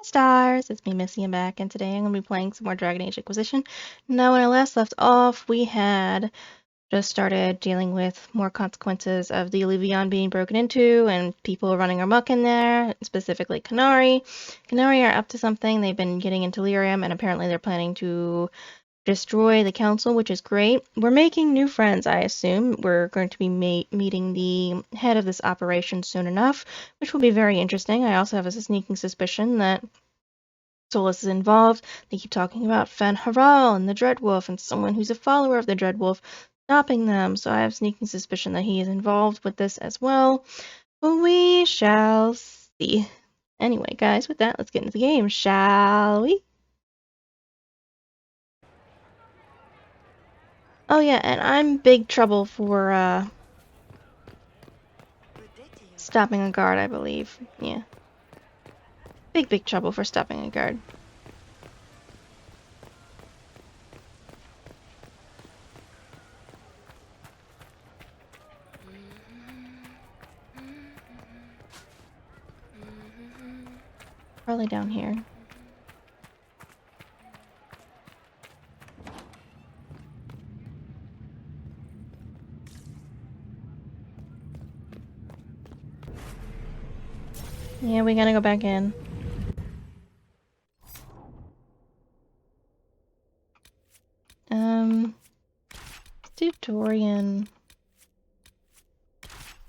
Stars, it's me, Missy, and back, and today I'm going to be playing some more Dragon Age Inquisition. Now, when I last left off, we had just started dealing with more consequences of the Illuvion being broken into and people running amok in there, specifically Canary. Canary are up to something. They've been getting into Lyrium, and apparently they're planning to destroy the council, which is great. We're making new friends, I assume. We're going to be meeting the head of this operation soon enough, which will be very interesting. I also have a sneaking suspicion that Solus is involved. They keep talking about Fen Haral and the Dreadwolf and someone who's a follower of the Dreadwolf stopping them. So I have sneaking suspicion that he is involved with this as well. But we shall see. Anyway, guys, with that, let's get into the game, shall we? Oh yeah, and I'm big trouble for stopping a guard, I believe. Yeah. Big trouble for stopping a guard. Probably down here. Yeah, we gotta go back in. Do Dorian,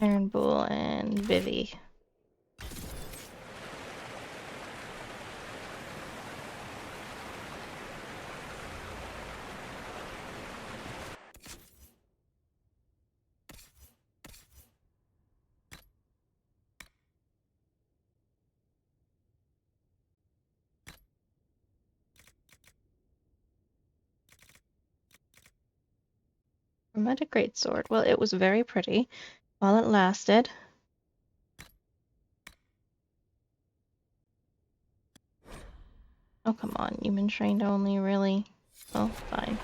Iron Bull, and Vivi. Chromatic greatsword. Well, it was very pretty while it lasted. Oh, come on. Human trained only, really? Oh, fine.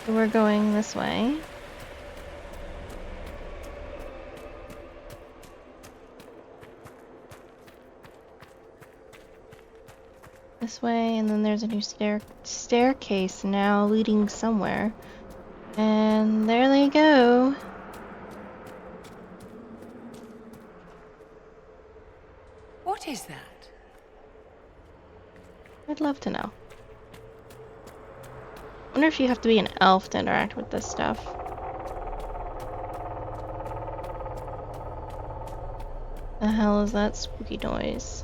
So we're going this way. This way, and then there's a new staircase now leading somewhere. And there they go. What is that? I'd love to know. I wonder if you have to be an elf to interact with this stuff. The hell is that spooky noise?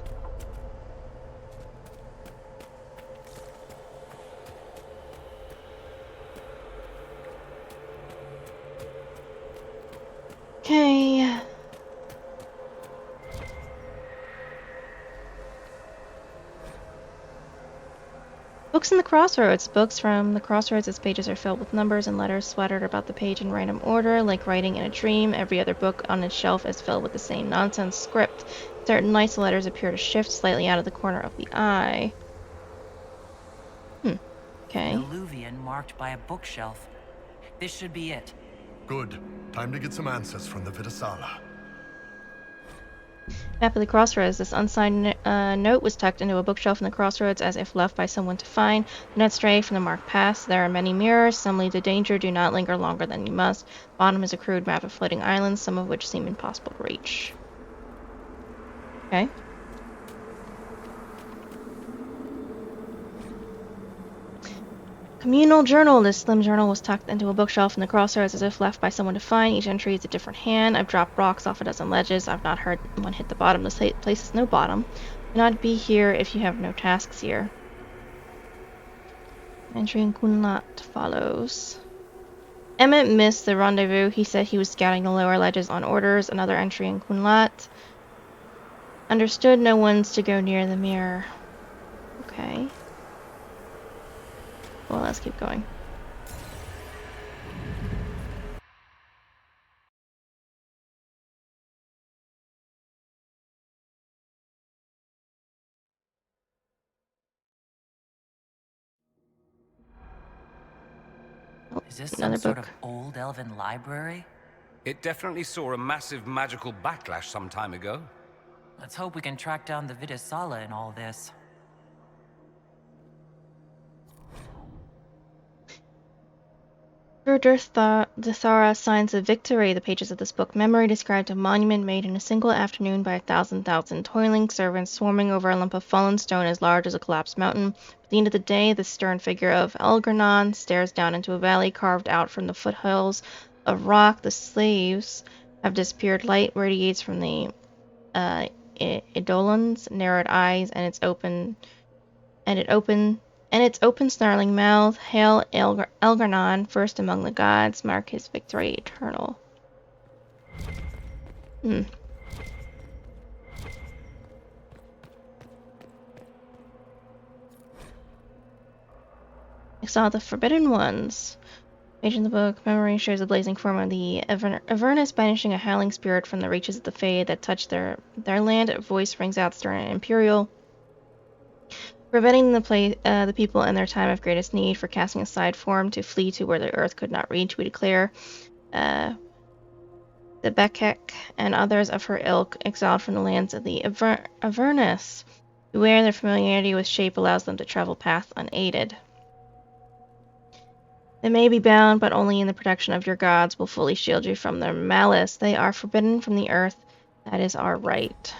Okay. Books in the Crossroads. Books from the Crossroads. Its pages are filled with numbers and letters splattered about the page in random order, like writing in a dream. Every other book on its shelf is filled with the same nonsense script. Certain nights the letters appear to shift slightly out of the corner of the eye. Okay. An alluvion marked by a bookshelf. This should be it. Good. Time to get some answers from the Vitasala. Map of the Crossroads. This unsigned note was tucked into a bookshelf in the Crossroads as if left by someone to find. Do not stray from the marked paths. There are many mirrors. Some lead to danger. Do not linger longer than you must. Bottom is a crude map of floating islands, some of which seem impossible to reach. Okay. Communal journal. This slim journal was tucked into a bookshelf in the Crossroads as if left by someone to find. Each entry is a different hand. I've dropped rocks off a dozen ledges. I've not heard one hit the bottom. This place has no bottom. Do not be here if you have no tasks here. Entry in Kunlat follows. Emmett missed the rendezvous. He said he was scouting the lower ledges on orders. Another entry in Kunlat. Understood no one's to go near the mirror. Okay. Well, let's keep going. Oh, Is this another some sort book. of old elven library? It definitely saw a massive magical backlash some time ago. Let's hope we can track down the Vitisala in all this. Thara signs of victory. The pages of this book memory described a monument made in a single afternoon by 1,000 toiling servants swarming over a lump of fallen stone as large as a collapsed mountain. At the end of the day, the stern figure of Elgarnon stares down into a valley carved out from the foothills of rock. The slaves have disappeared. Light radiates from the Eidolon's narrowed eyes and its open snarling mouth. Hail Elgarnon, first among the gods, mark his victory eternal. I saw the Forbidden Ones. Page in the book, memory shows the blazing form of the Avernus banishing a howling spirit from the reaches of the Fade that touched their land. A voice rings out stern and imperial, preventing the people in their time of greatest need for casting aside form to flee to where the earth could not reach. We declare the Bekek and others of her ilk exiled from the lands of the Avernus. Beware, their familiarity with shape allows them to travel paths unaided. They may be bound, but only in the protection of your gods will fully shield you from their malice. They are forbidden from the earth. That is our right.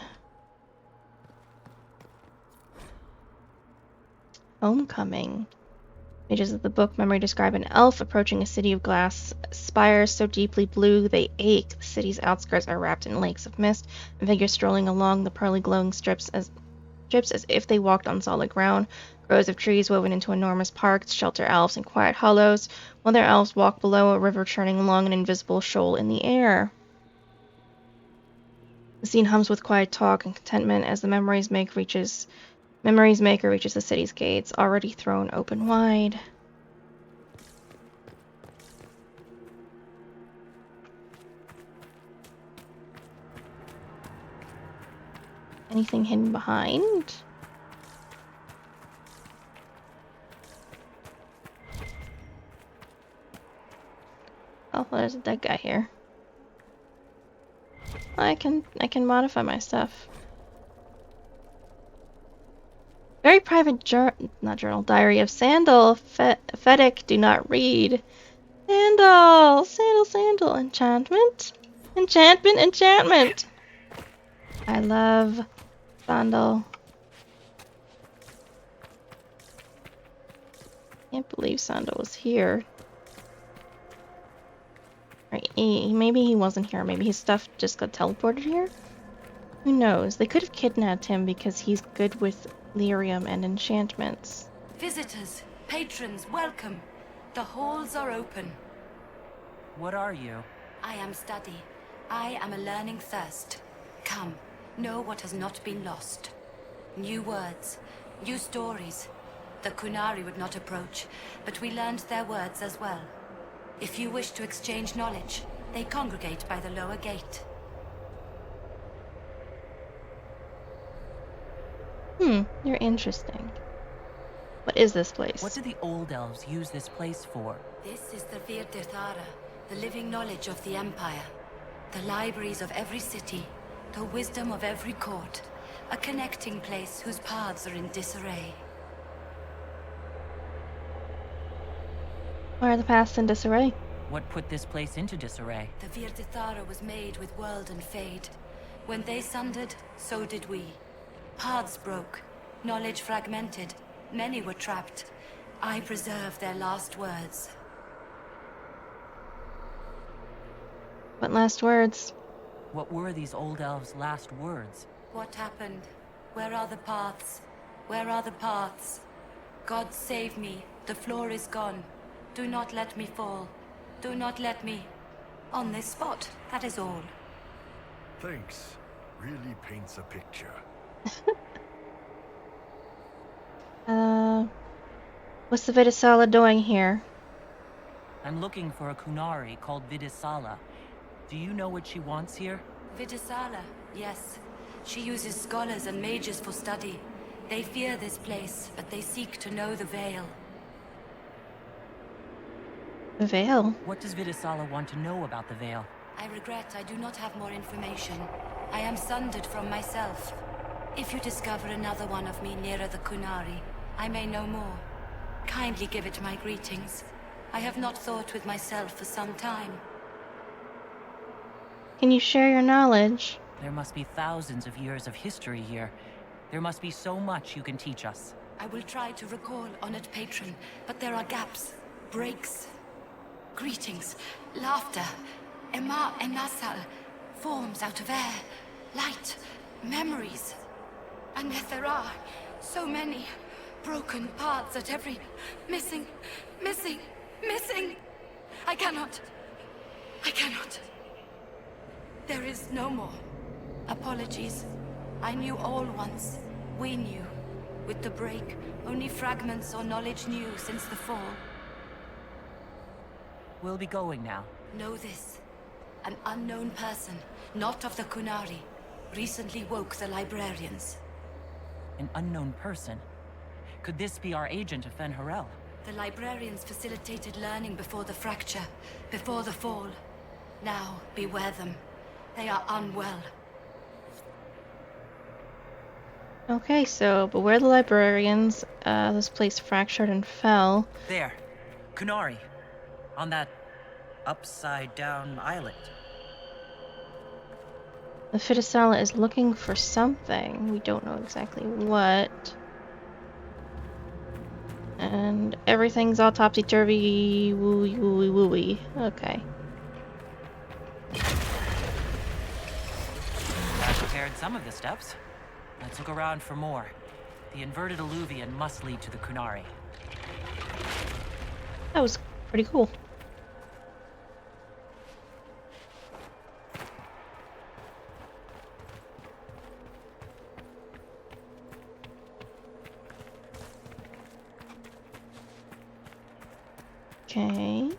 Homecoming. Pages of the book memory describe an elf approaching a city of glass spires so deeply blue they ache. The city's outskirts are wrapped in lakes of mist, and figures strolling along the pearly glowing strips as if they walked on solid ground. Rows of trees woven into enormous parks shelter elves in quiet hollows, while their elves walk below a river churning along an invisible shoal in the air. The scene hums with quiet talk and contentment as the Memories Maker reaches the city's gates, already thrown open wide. Anything hidden behind? Oh, well, there's a dead guy here. I can modify my stuff. Very private diary of Sandal. Fedek, do not read. Sandal. Enchantment. I love Sandal. Can't believe Sandal was here. Right, maybe he wasn't here. Maybe his stuff just got teleported here? Who knows? They could have kidnapped him because he's good with lyrium and enchantments. Visitors, patrons, welcome. The halls are open. What are you? I am study. I am a learning thirst. Come, know what has not been lost. New words, new stories. The Kunari would not approach, but we learned their words as well. If you wish to exchange knowledge, they congregate by the lower gate. You're interesting. What is this place? What do the old elves use this place for? This is the Virtirthara, the living knowledge of the Empire. The libraries of every city, the wisdom of every court. A connecting place whose paths are in disarray. Why are the paths in disarray? What put this place into disarray? The Virtirthara was made with world and fade. When they sundered, so did we. Paths broke, knowledge fragmented, many were trapped. I preserved their last words. What last words? What were these old elves' last words? What happened? Where are the paths? Where are the paths? God save me, the floor is gone. Do not let me fall. Do not let me... on this spot, that is all. Thanks. Really paints a picture. What's the Vitisala doing here? I'm looking for a Kunari called Vitisala. Do you know what she wants here? Vitisala, yes. She uses scholars and mages for study. They fear this place, but they seek to know the Veil. The Veil? What does Vitisala want to know about the Veil? I regret I do not have more information. I am sundered from myself. If you discover another one of me nearer the Kunari, I may know more. Kindly give it my greetings. I have not thought with myself for some time. Can you share your knowledge? There must be thousands of years of history here. There must be so much you can teach us. I will try to recall, honored patron, but there are gaps, breaks. Greetings, laughter, Ema and Nasal, forms out of air, light, memories. And yet there are so many broken parts at every missing. I cannot. There is no more. Apologies. I knew all once. We knew. With the break, only fragments or knowledge new since the fall. We'll be going now. Know this. An unknown person, not of the Kunari, recently woke the librarians. An unknown person? Could this be our agent of Fen Harel? The librarians facilitated learning before the fracture, before the fall. Now, beware them. They are unwell. Okay, so beware the librarians. This place fractured and fell. There. Kunari. On that upside-down island. The Fitisala is looking for something. We don't know exactly what. And everything's all topsy-turvy, wooey, wooey, wooey. Okay. I've repaired some of the steps. Let's look around for more. The inverted alluvion must lead to the Kunari. That was pretty cool. Okay.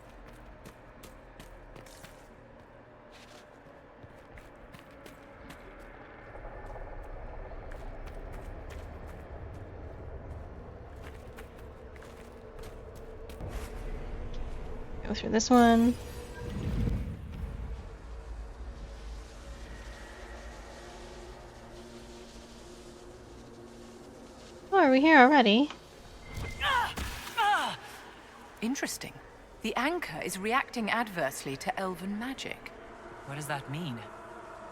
Go through this one. Oh, are we here already? Interesting. The anchor is reacting adversely to elven magic. What does that mean?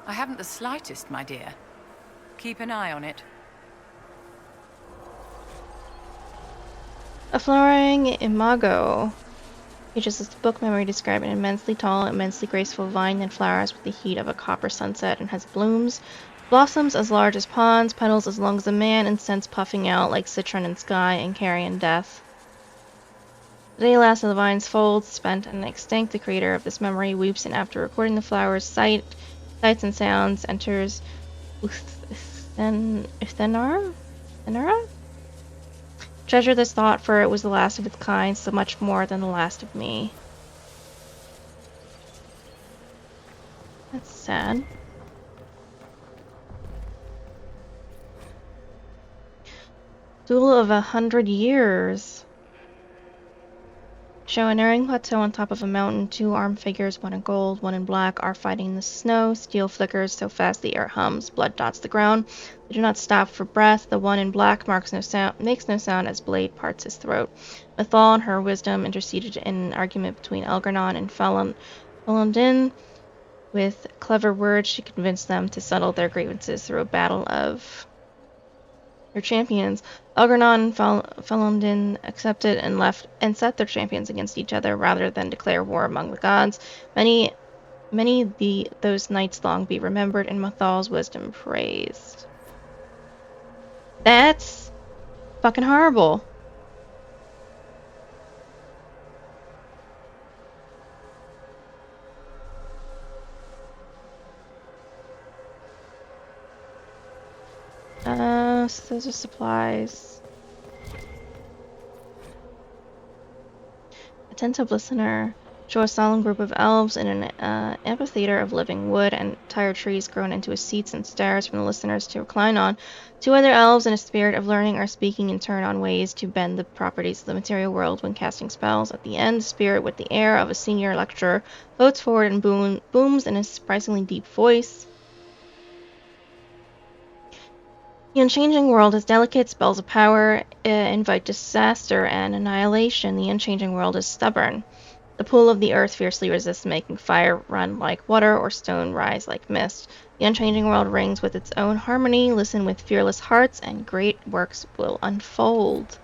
I haven't the slightest, my dear. Keep an eye on it. A flowering imago. Pages of the book memory describe an immensely tall, immensely graceful vine that flowers with the heat of a copper sunset and has blossoms as large as ponds, petals as long as a man, and scents puffing out like citron and sky and carrion death. The day last of the vine's folds, spent and extinct, the creator of this memory weeps, and after recording the flower's sights and sounds, enters Uthenara? Treasure this thought, for it was the last of its kind, so much more than the last of me. That's sad. Duel of 100 years. Show an airing plateau on top of a mountain. Two armed figures, one in gold, one in black, are fighting in the snow. Steel flickers so fast the air hums. Blood dots the ground. They do not stop for breath. The one in black makes no sound as blade parts his throat. Mithal and her wisdom interceded in an argument between Elgarnon and Felondin. With clever words, she convinced them to settle their grievances through a battle of their champions. Elgarnon and Felondin accepted and set their champions against each other rather than declare war among the gods. Many those nights long be remembered and Mathal's wisdom praised. That's fucking horrible. So those are supplies. Attentive listener. Show a solemn group of elves in an amphitheater of living wood and tired trees grown into seats and stairs from the listeners to recline on. Two other elves in a spirit of learning are speaking in turn on ways to bend the properties of the material world when casting spells. At the end, the spirit, with the air of a senior lecturer, floats forward and booms in a surprisingly deep voice. The Unchanging World is delicate, spells of power invite disaster and annihilation. The Unchanging World is stubborn. The pull of the earth fiercely resists, making fire run like water or stone rise like mist. The Unchanging World rings with its own harmony. Listen with fearless hearts, and great works will unfold.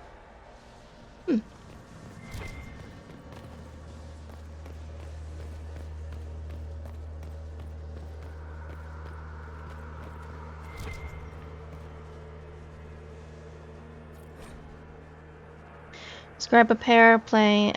Describe a pair playing,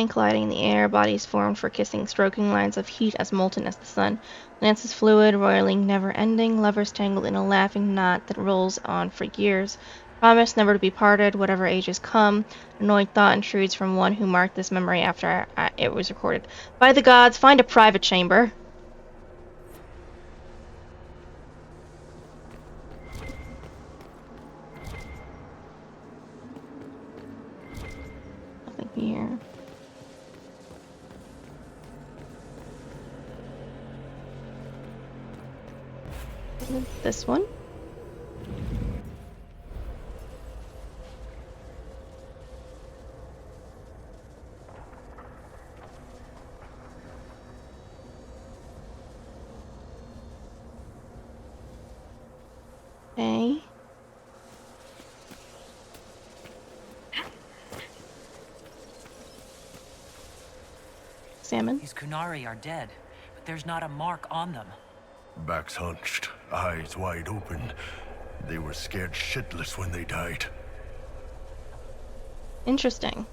colliding in the air, bodies formed for kissing, stroking lines of heat as molten as the sun. Lances fluid, roiling, never-ending, lovers tangled in a laughing knot that rolls on for years. Promise never to be parted, whatever ages come. Annoyed thought intrudes from one who marked this memory after it was recorded. By the gods, find a private chamber. Nothing here. This one. Okay. Salmon. These Kunari are dead, but there's not a mark on them. Backs hunched, eyes wide open. They were scared shitless when they died. Interesting.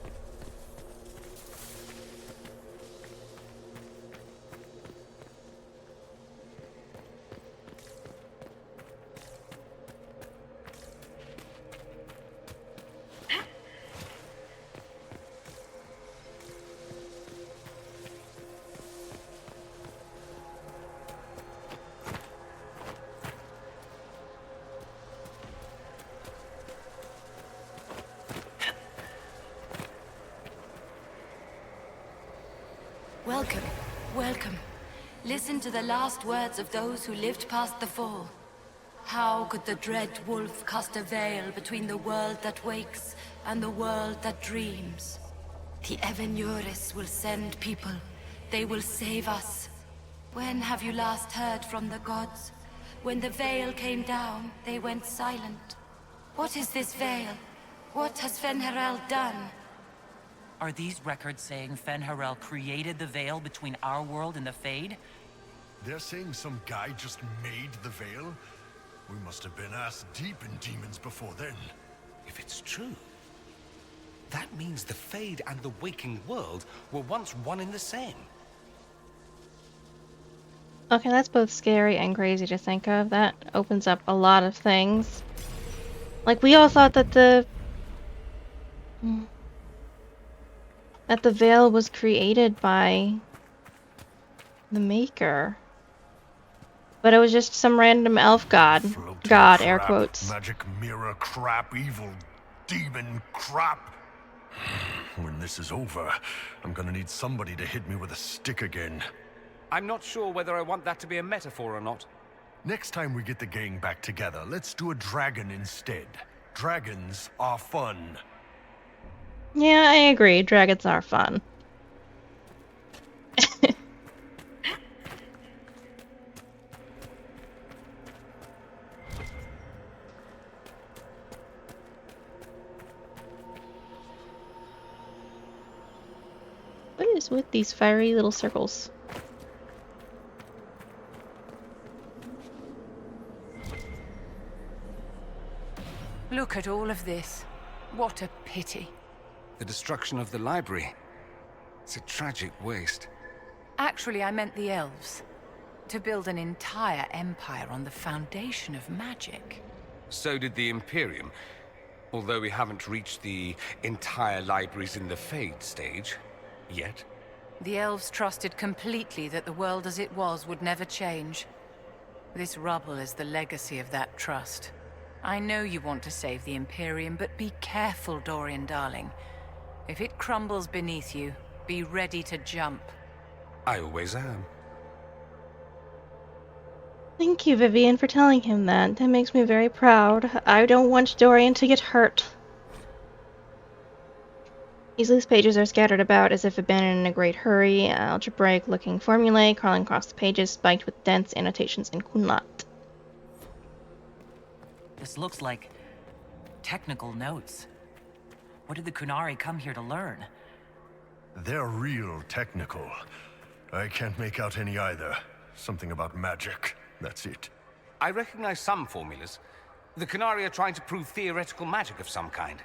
Welcome, welcome. Listen to the last words of those who lived past the fall. How could the dread wolf cast a veil between the world that wakes and the world that dreams? The Evenuris will send people. They will save us. When have you last heard from the gods? When the veil came down, they went silent. What is this veil? What has Fen'Harel done? Are these records saying Fen'Harel created the veil between our world and the Fade? They're saying some guy just made the veil? We must have been ass deep in demons before then. If it's true, that means the Fade and the waking world were once one and the same. Okay, that's both scary and crazy to think of. That opens up a lot of things. Like, we all thought that the veil was created by the Maker. But it was just some random elf god. Floating God, air crap, quotes. Magic mirror crap, evil demon crap. When this is over, I'm gonna need somebody to hit me with a stick again. I'm not sure whether I want that to be a metaphor or not. Next time we get the gang back together, let's do a dragon instead. Dragons are fun. Yeah, I agree. Dragons are fun. What is with these fiery little circles? Look at all of this. What a pity. The destruction of the library. It's a tragic waste. Actually, I meant the elves. To build an entire empire on the foundation of magic. So did the Imperium. Although we haven't reached the entire libraries in the Fade stage. Yet. The elves trusted completely that the world as it was would never change. This rubble is the legacy of that trust. I know you want to save the Imperium, but be careful, Dorian darling. If it crumbles beneath you, be ready to jump. I always am. Thank you, Vivian, for telling him that. That makes me very proud. I don't want Dorian to get hurt. These loose pages are scattered about as if abandoned in a great hurry, algebraic-looking formulae crawling across the pages, spiked with dense annotations in Kunlat. This looks like technical notes. What did the Kunari come here to learn? They're real technical. I can't make out any either. Something about magic. That's it. I recognize some formulas. The Kunari are trying to prove theoretical magic of some kind.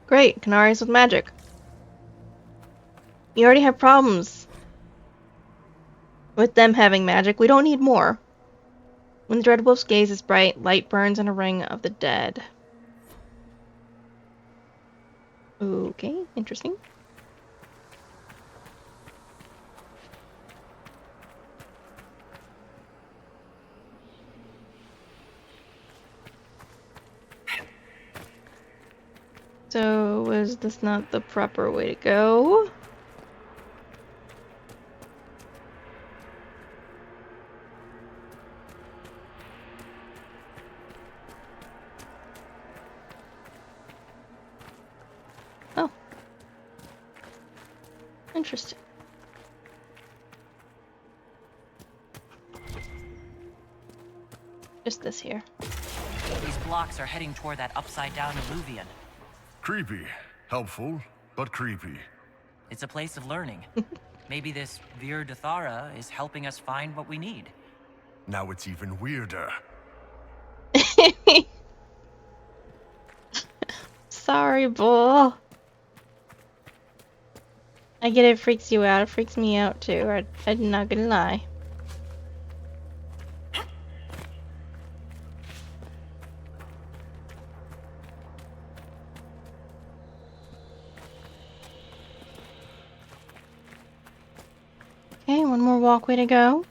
Great, Canaries with magic. You already have problems with them having magic. We don't need more. When the Dreadwolf's gaze is bright, light burns in a ring of the dead. Okay, interesting. So, was this not the proper way to go? Oh. Interesting. Just this here. These blocks are heading toward that upside-down Illuvian. Creepy. Helpful, but creepy. It's a place of learning. Maybe this Vir Dathara is helping us find what we need. Now it's even weirder. Sorry, bull. I get it freaks you out. It freaks me out too. I'm not gonna lie. Okay, one more walkway to go.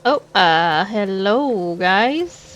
Oh, hello, guys.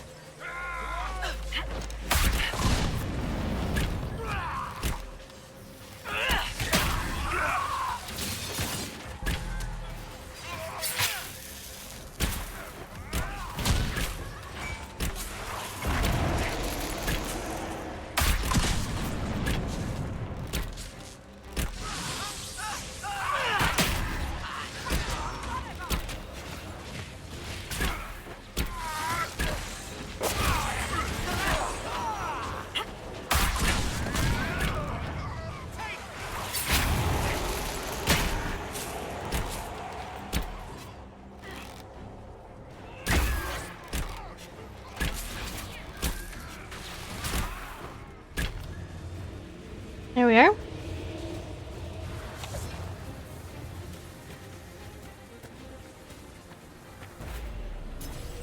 There we are.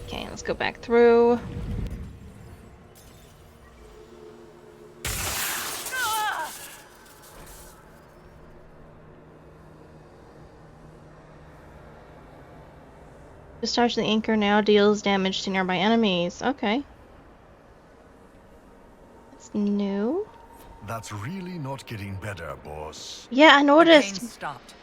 Okay, let's go back through. Discharge the anchor now deals damage to nearby enemies. Okay. That's new. That's really not getting better, boss. Yeah, I The noticed. pain stopped.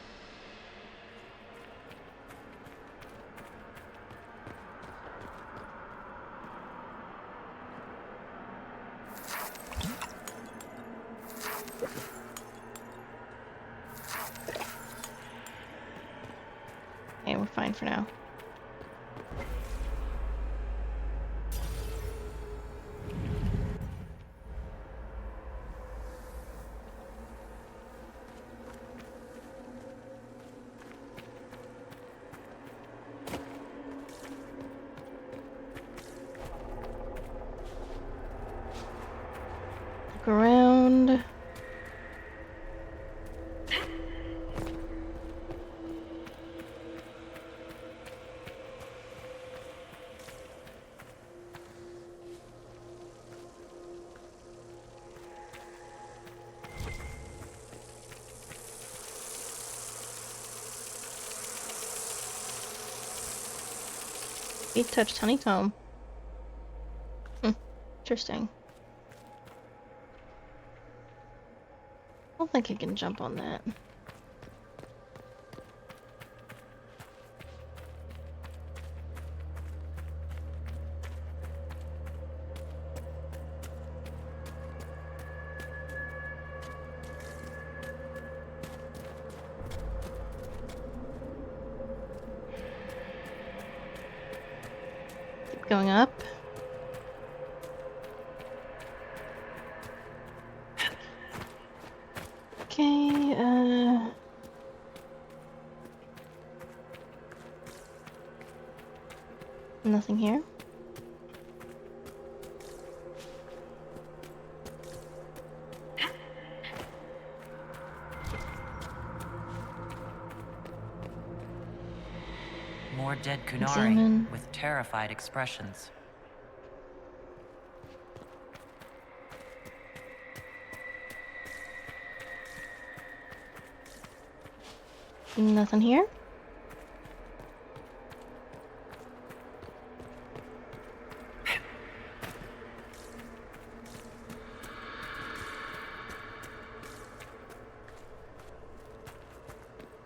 Okay, we're fine for now. Look around. He touched honeycomb. Interesting. I don't think I can jump on that. Keep going up. Okay, nothing here. More dead Kunari Examine. with terrified expressions. Nothing here.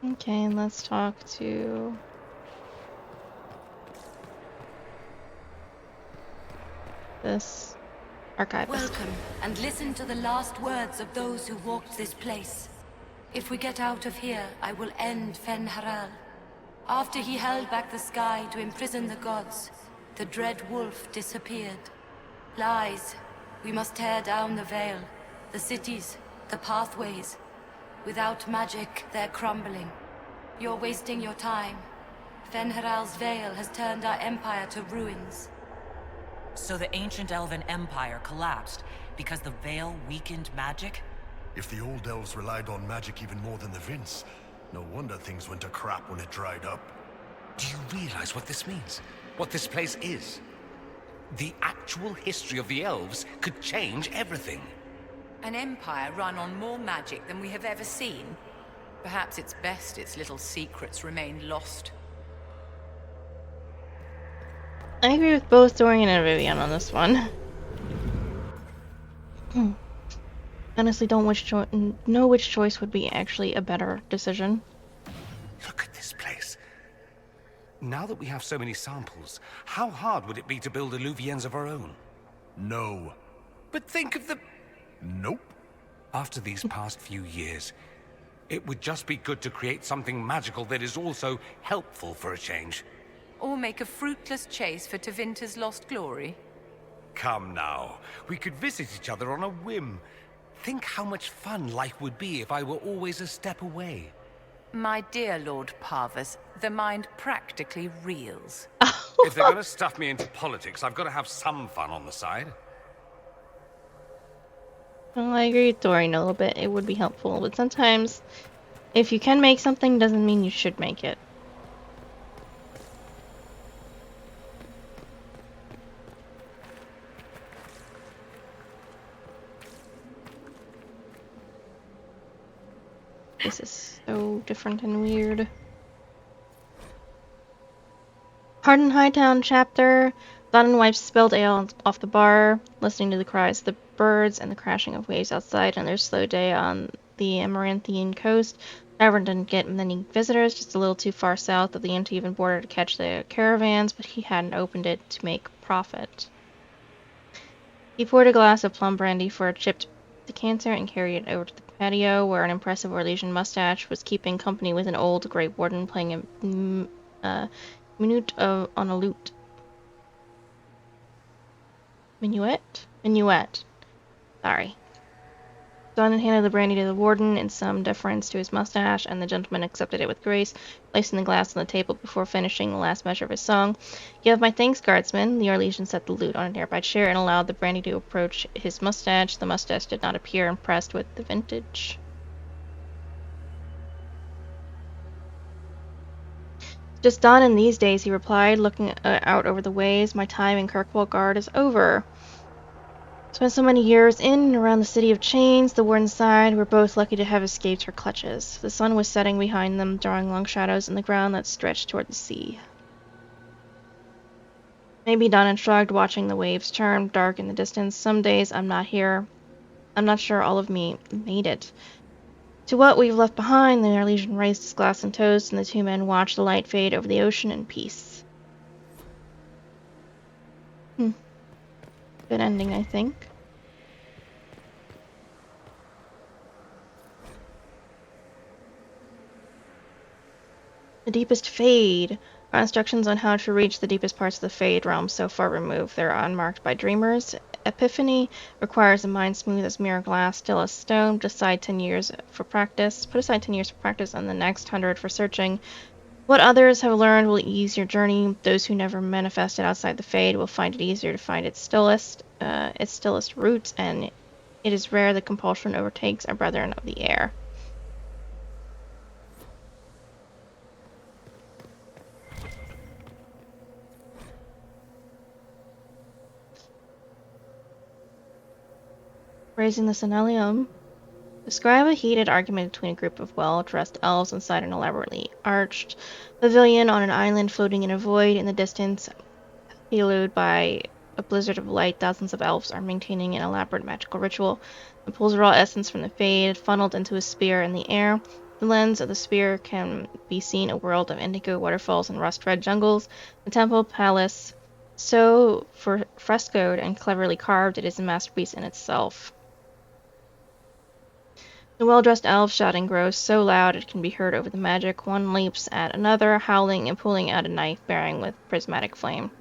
Okay, and let's talk to this archivist. Welcome, and listen to the last words of those who walked this place. If we get out of here, I will end Fen'Haral. After he held back the sky to imprison the gods, the dread wolf disappeared. Lies. We must tear down the veil, the cities, the pathways. Without magic, they're crumbling. You're wasting your time. Fen'Haral's veil has turned our empire to ruins. So the ancient elven empire collapsed because the veil weakened magic? If the old elves relied on magic even more than the Vince, no wonder things went to crap when it dried up. Do you realize what this means? What this place is? The actual history of the elves could change everything. An empire run on more magic than we have ever seen. Perhaps it's best its little secrets remain lost. I agree with both Dorian and Vivian on this one. Honestly, don't know which choice would be actually a better decision. Look at this place. Now that we have so many samples, how hard would it be to build Illuvians of our own? No. But think of the... Nope. After these past few years, it would just be good to create something magical that is also helpful for a change. Or make a fruitless chase for Tevinter's lost glory. Come now, we could visit each other on a whim. Think how much fun life would be if I were always a step away. My dear Lord Parvus, the mind practically reels. If they're gonna stuff me into politics, I've got to have some fun on the side. Well, I agree with Dorian a little bit. It would be helpful, but sometimes if you can make something doesn't mean you should make it. This is so different and weird. Hardin Hightown chapter. Donnan wipes spilled ale off the bar, listening to the cries of the birds and the crashing of waves outside on their slow day on the Amaranthian coast. Tavern didn't get many visitors, just a little too far south of the Antivan border to catch the caravans, but he hadn't opened it to make profit. He poured a glass of plum brandy for a chipped decanter and carried it over to the patio, where an impressive Orlesian mustache was keeping company with an old Grey Warden playing a minuet on a lute. Minuet. Sorry. Donnan handed the brandy to the warden in some deference to his mustache, and the gentleman accepted it with grace, placing the glass on the table before finishing the last measure of his song. "You have my thanks, guardsman." The Orlesian set the lute on a nearby chair and allowed the brandy to approach his mustache. The mustache did not appear impressed with the vintage. "Just Donnan these days," he replied, looking out over the waves. "My time in Kirkwall Guard is over. Spent so many years in and around the City of Chains." The warden sighed. "We're both lucky to have escaped her clutches." The sun was setting behind them, drawing long shadows in the ground that stretched toward the sea. Maybe Donna shrugged, watching the waves turn dark in the distance. Some days I'm not here. I'm not sure all of me made it. To what we've left behind, the Air Legion raised its glass and toast, and the two men watched the light fade over the ocean in peace. Good ending, I think. The deepest Fade. Our instructions on how to reach the deepest parts of the Fade realm so far removed. They're unmarked by dreamers. Epiphany requires a mind smooth as mirror glass, still as stone. Put aside 10 years for practice. And the next 100 for searching. What others have learned will ease your journey. Those who never manifested outside the Fade will find it easier to find its stillest roots, and it is rare the compulsion overtakes our brethren of the air. Raising the Senalium. Describe a heated argument between a group of well-dressed elves inside an elaborately arched pavilion on an island floating in a void. In the distance, haloed by a blizzard of light, thousands of elves are maintaining an elaborate magical ritual. It pulls raw essence from the Fade, funneled into a spear in the air. The lens of the spear can be seen a world of indigo waterfalls and rust-red jungles. The temple palace, so frescoed and cleverly carved, it is a masterpiece in itself. The well-dressed elf shouting grows so loud it can be heard over the magic. One leaps at another, howling and pulling out a knife burning with prismatic flame,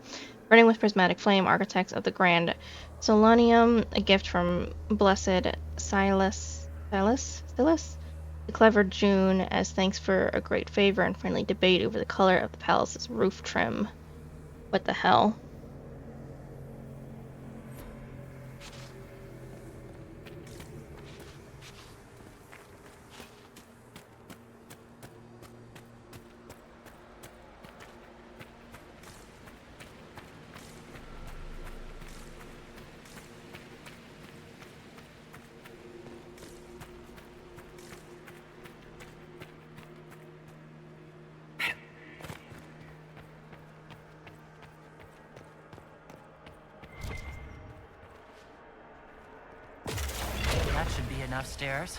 architects of the Grand Solanium, a gift from blessed Silas, the clever June, as thanks for a great favor and friendly debate over the color of the palace's roof trim. What the hell? That should be enough stairs.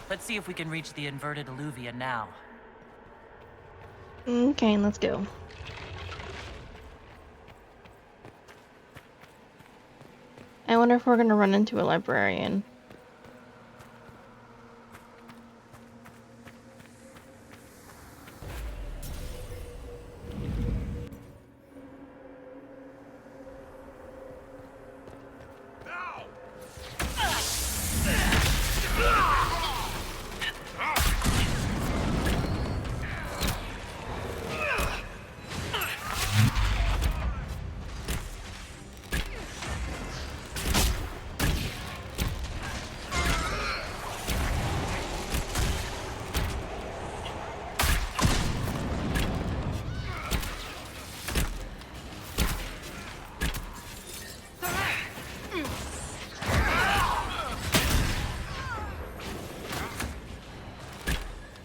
Let's see if we can reach the inverted alluvion now. Okay, let's go. I wonder if we're gonna run into a librarian.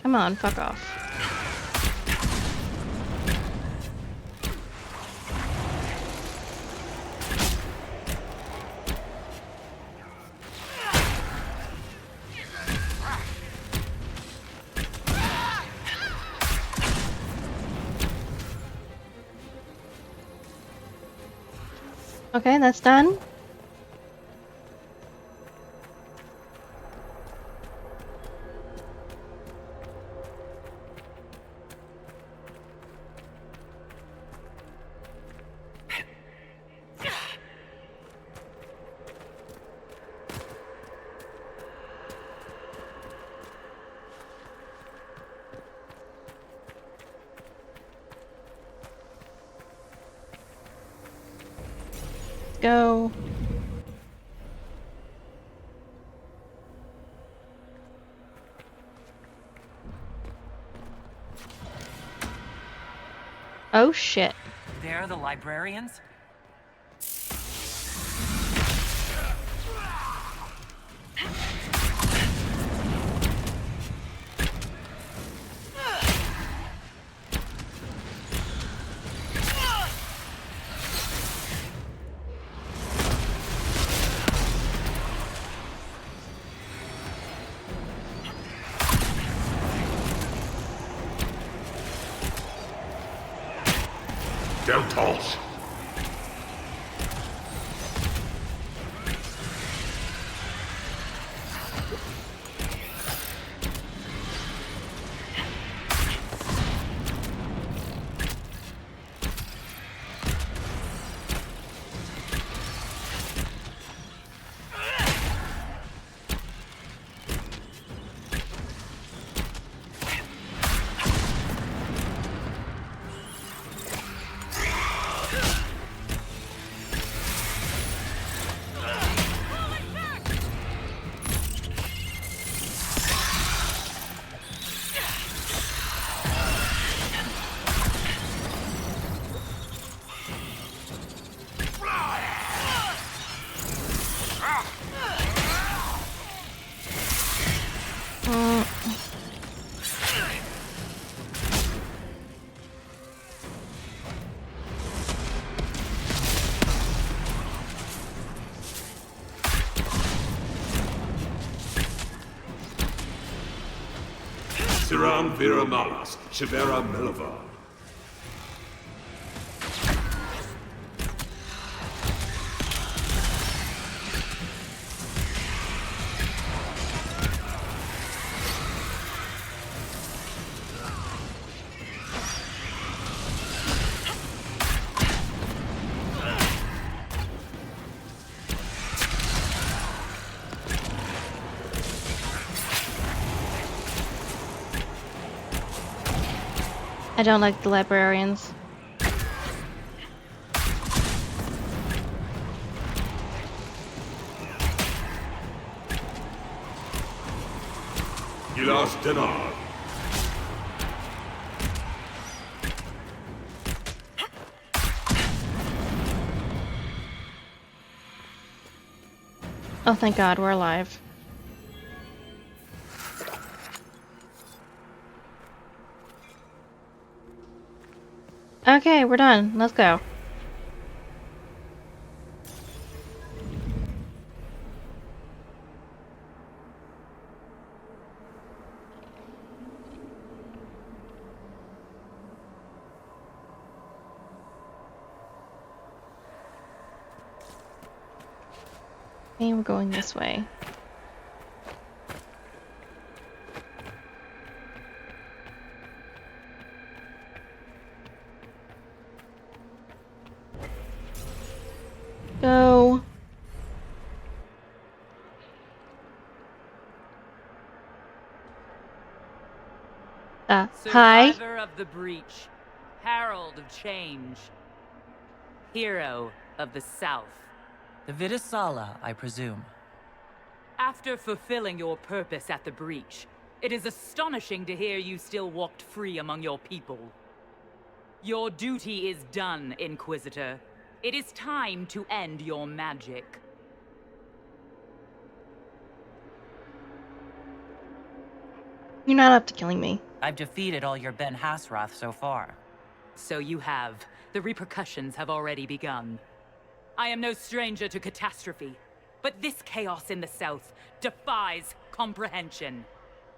Come on, fuck off. Okay, that's done. Go. Oh shit. They're the librarians? Deltos! Siram Viramalas, Shivera Melava. I don't like the librarians. Gilas Denar. Oh, thank God, we're alive. Okay, we're done. Let's go. Okay, we're going this way. Go. Hi. Survivor of the breach, herald of change, hero of the South. The Vitisala, I presume. After fulfilling your purpose at the breach, it is astonishing to hear you still walked free among your people. Your duty is done, Inquisitor. It is time to end your magic. You're not up to killing me. I've defeated all your Ben Hasrath so far. So you have. The repercussions have already begun. I am no stranger to catastrophe, but this chaos in the South defies comprehension.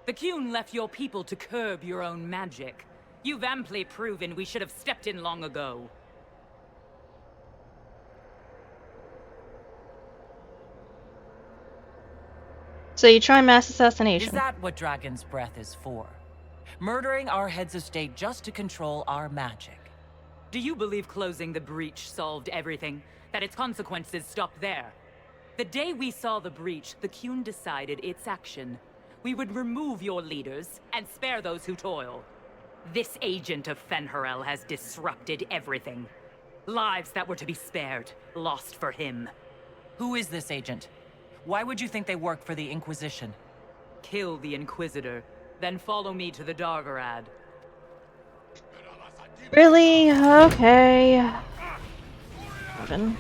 The Qun left your people to curb your own magic. You've amply proven we should have stepped in long ago. So you try mass assassination. Is that what Dragon's Breath is for? Murdering our heads of state just to control our magic? Do you believe closing the breach solved everything? That its consequences stopped there? The day we saw the breach, the Qun decided its action. We would remove your leaders and spare those who toil. This agent of Fen'Harel has disrupted everything. Lives that were to be spared, lost for him. Who is this agent? Why would you think they work for the Inquisition? Kill the Inquisitor, then follow me to the Dargarad. Really? Okay. Heaven.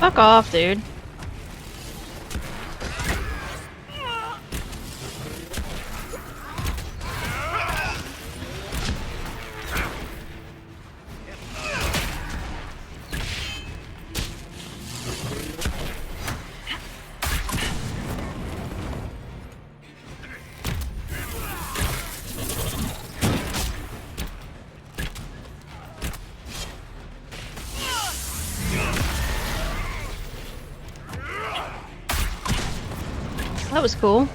Fuck off, dude. That was cool.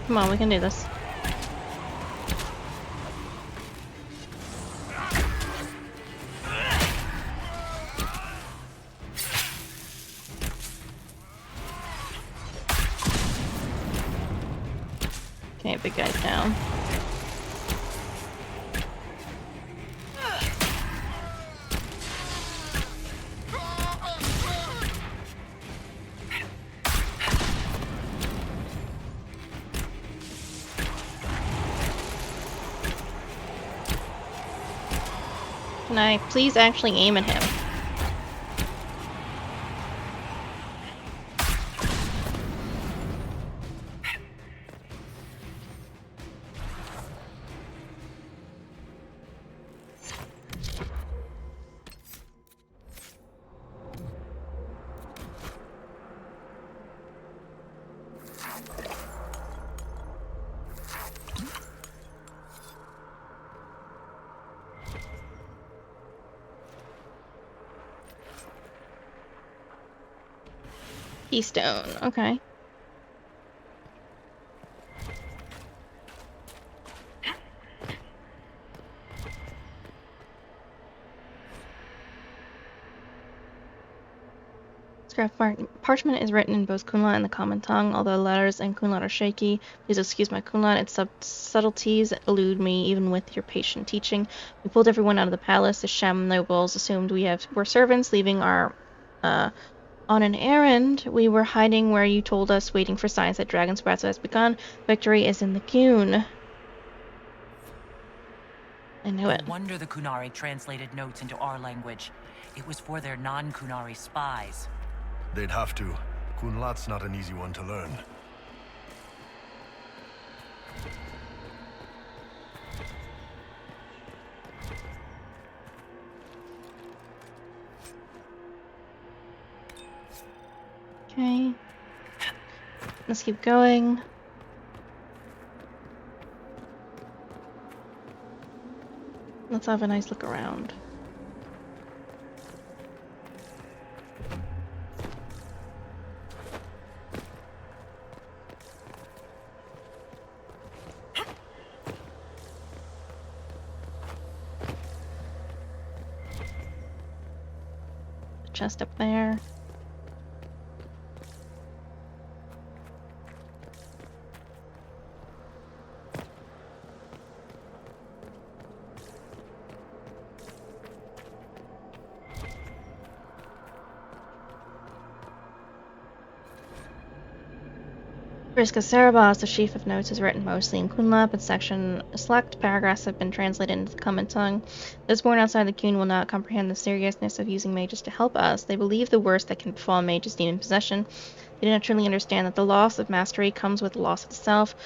Come on, we can do this. Okay, big guy's down. Can I please actually aim at him? Keystone, okay. Scrap parchment is written in both Kunlun and the common tongue, although letters in Kunlun are shaky. Please excuse my Kunlun, its subtleties elude me even with your patient teaching. We pulled everyone out of the palace. The Sham nobles assumed were servants, leaving our on an errand. We were hiding where you told us, waiting for signs that Dragon's Breath has begun. Victory is in the Kun. I knew it. No wonder the Kunari translated notes into our language. It was for their non-Kunari spies. They'd have to. Kunlat's not an easy one to learn. Okay. Let's keep going. Let's have a nice look around. Chest up there. Friska Cerebos, the sheaf of notes, is written mostly in Kunla, but select paragraphs have been translated into the common tongue. Those born outside the Kun will not comprehend the seriousness of using mages to help us. They believe the worst that can befall a mage is demon possession. They do not truly understand that the loss of mastery comes with the loss of the self.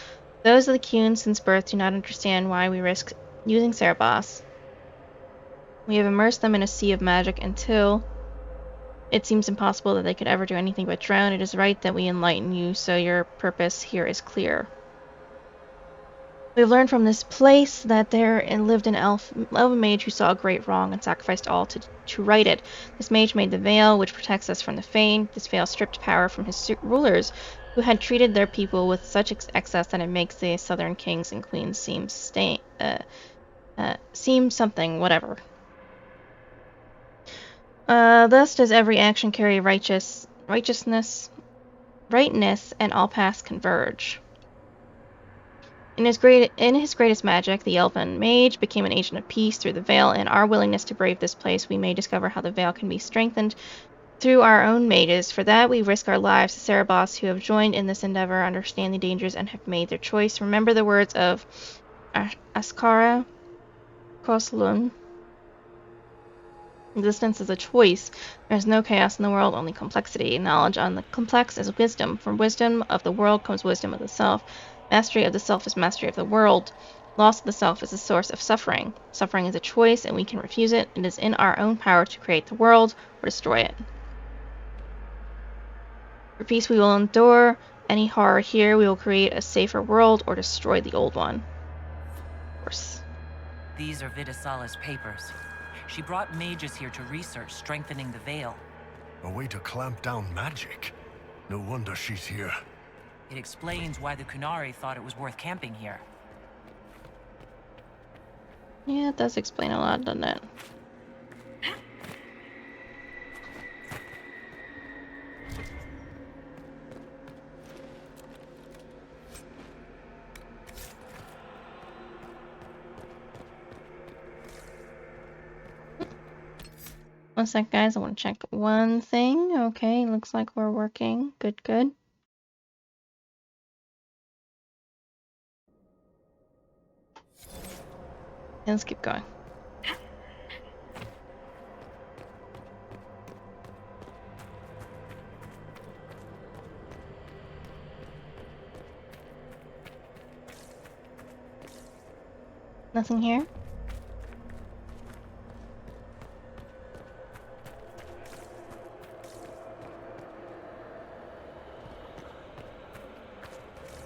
Those of the Kun since birth do not understand why we risk using Cerebos. We have immersed them in a sea of magic until it seems impossible that they could ever do anything but drown. It is right that we enlighten you, so your purpose here is clear. We have learned from this place that there lived an elven mage who saw a great wrong and sacrificed all to right it. This mage made the veil, which protects us from the Fane. This veil stripped power from his rulers, who had treated their people with such excess that it makes the southern kings and queens seem something, whatever. Thus does every action carry rightness, and all paths converge. In his greatest magic, the elven mage became an agent of peace through the veil. In our willingness to brave this place, we may discover how the veil can be strengthened through our own mages. For that, we risk our lives. The Cerebos who have joined in this endeavor understand the dangers and have made their choice. Remember the words of Askara Koslun. Existence is a choice. There is no chaos in the world, only complexity. Knowledge on the complex is wisdom. From wisdom of the world comes wisdom of the self. Mastery of the self is mastery of the world. Loss of the self is the source of suffering. Suffering is a choice, and we can refuse it. It is in our own power to create the world or destroy it. For peace we will endure any horror here. We will create a safer world or destroy the old one. Of course. These are Vidisala's papers. She brought mages here to research strengthening the veil. A way to clamp down magic. No wonder she's here. It explains why the Kunari thought it was worth camping here. Yeah, it does explain a lot, doesn't it? One sec, guys. I want to check one thing. Okay, looks like we're working. Good, good. And let's keep going. Nothing here?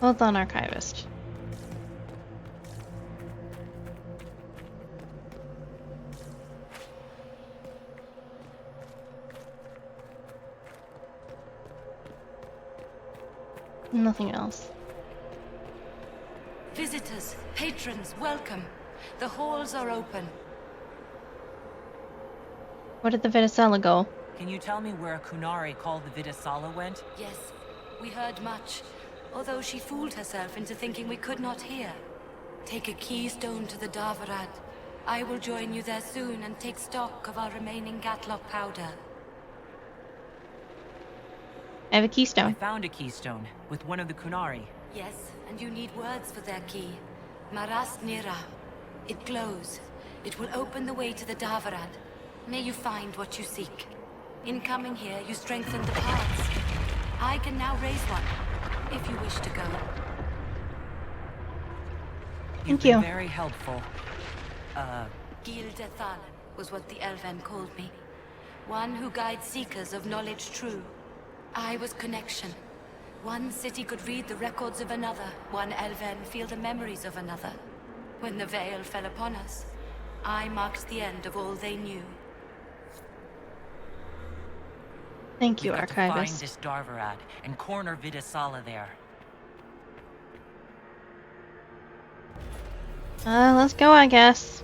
Well done, Archivist. Nothing else. Visitors, patrons, welcome. The halls are open. Where did the Vidisala go? Can you tell me where a Kunari called the Vidisala went? Yes, we heard much, although she fooled herself into thinking we could not hear. Take a keystone to the Davarad. I will join you there soon and take stock of our remaining Gatlock powder. I have a I keystone. found a keystone with one of the Kunari. Yes, and you need words for their key. Maras Nira. It glows. It will open the way to the Davarad. May you find what you seek. In coming here, you strengthen the paths. I can now raise one, if you wish to go. Thank You've you. been very helpful. Gilde Thalan was what the Elven called me. One who guides seekers of knowledge true. I was connection. One city could read the records of another. One Elven feel the memories of another. When the veil fell upon us, I marked the end of all they knew. Thank you, We've got to find Archivist. this Darvarad and corner Vidisala there. Let's go, I guess.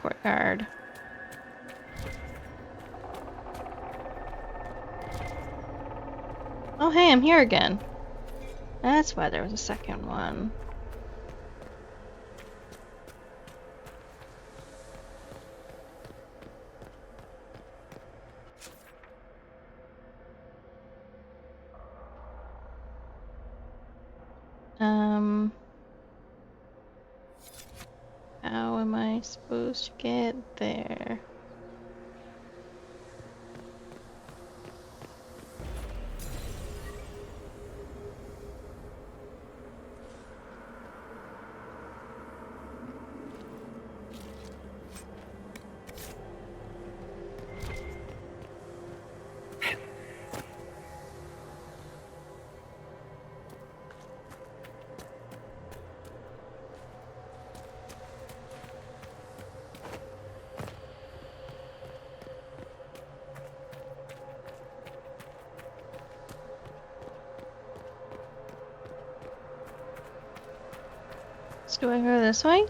Courtyard. Oh, hey, I'm here again. That's why there was a second one. How am I supposed to get there? So do I go this way?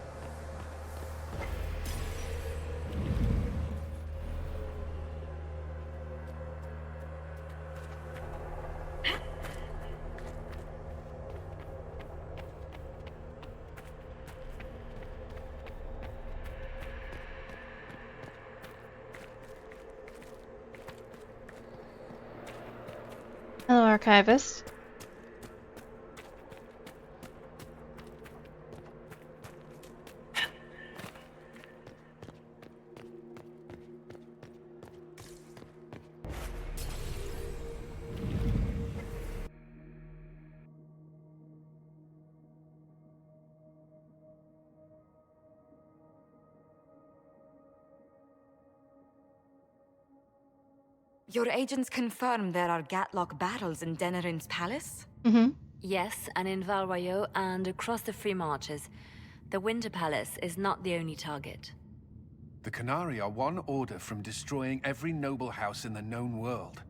Hello, Archivist. Your agents confirm there are Gatlock battles in Denerin's palace? Mm-hmm. Yes, and in Val Royeaux and across the Free Marches. The Winter Palace is not the only target. The Qunari are one order from destroying every noble house in the known world.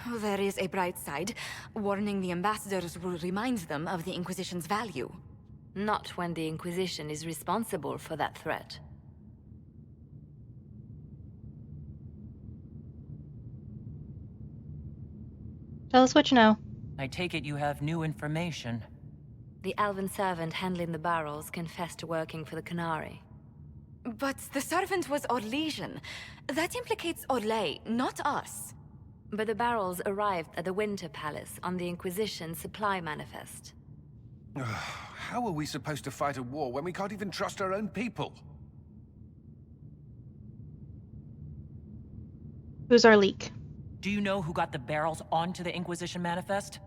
Oh, there is a bright side. Warning the ambassadors will remind them of the Inquisition's value. Not when the Inquisition is responsible for that threat. Tell us what you know. I take it you have new information. The elven servant handling the barrels confessed to working for the Qunari. But the servant was Orlesian. That implicates Orlais, not us. But the barrels arrived at the Winter Palace on the Inquisition supply manifest. How are we supposed to fight a war when we can't even trust our own people? Who's our leak? Do you know who got the barrels onto the Inquisition manifest?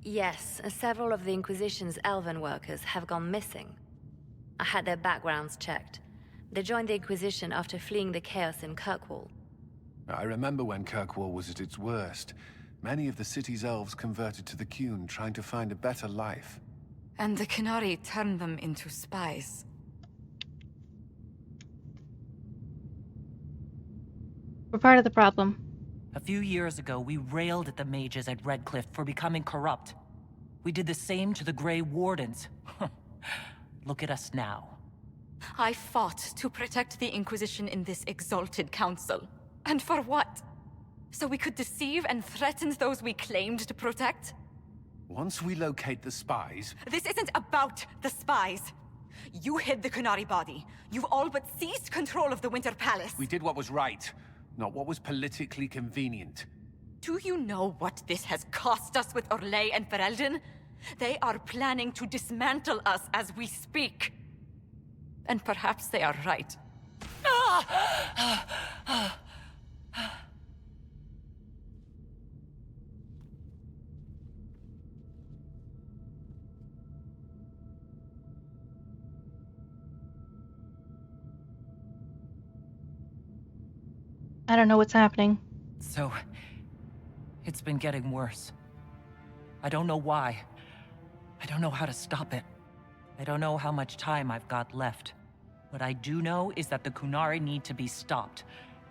Yes, several of the Inquisition's elven workers have gone missing. I had their backgrounds checked. They joined the Inquisition after fleeing the chaos in Kirkwall. I remember when Kirkwall was at its worst. Many of the city's elves converted to the Qun, trying to find a better life. And the Qunari turned them into spies. We're part of the problem. A few years ago, we railed at the mages at Redcliffe for becoming corrupt. We did the same to the Grey Wardens. Look at us now. I fought to protect the Inquisition in this exalted council. And for what? So we could deceive and threaten those we claimed to protect? Once we locate the spies... This isn't about the spies. You hid the Qunari body. You've all but seized control of the Winter Palace. We did what was right, not what was politically convenient. Do you know what this has cost us with Orlais and Ferelden? They are planning to dismantle us as we speak. And perhaps they are right. I don't know what's happening. So, it's been getting worse. I don't know why. I don't know how to stop it. I don't know how much time I've got left. What I do know is that the Qunari need to be stopped.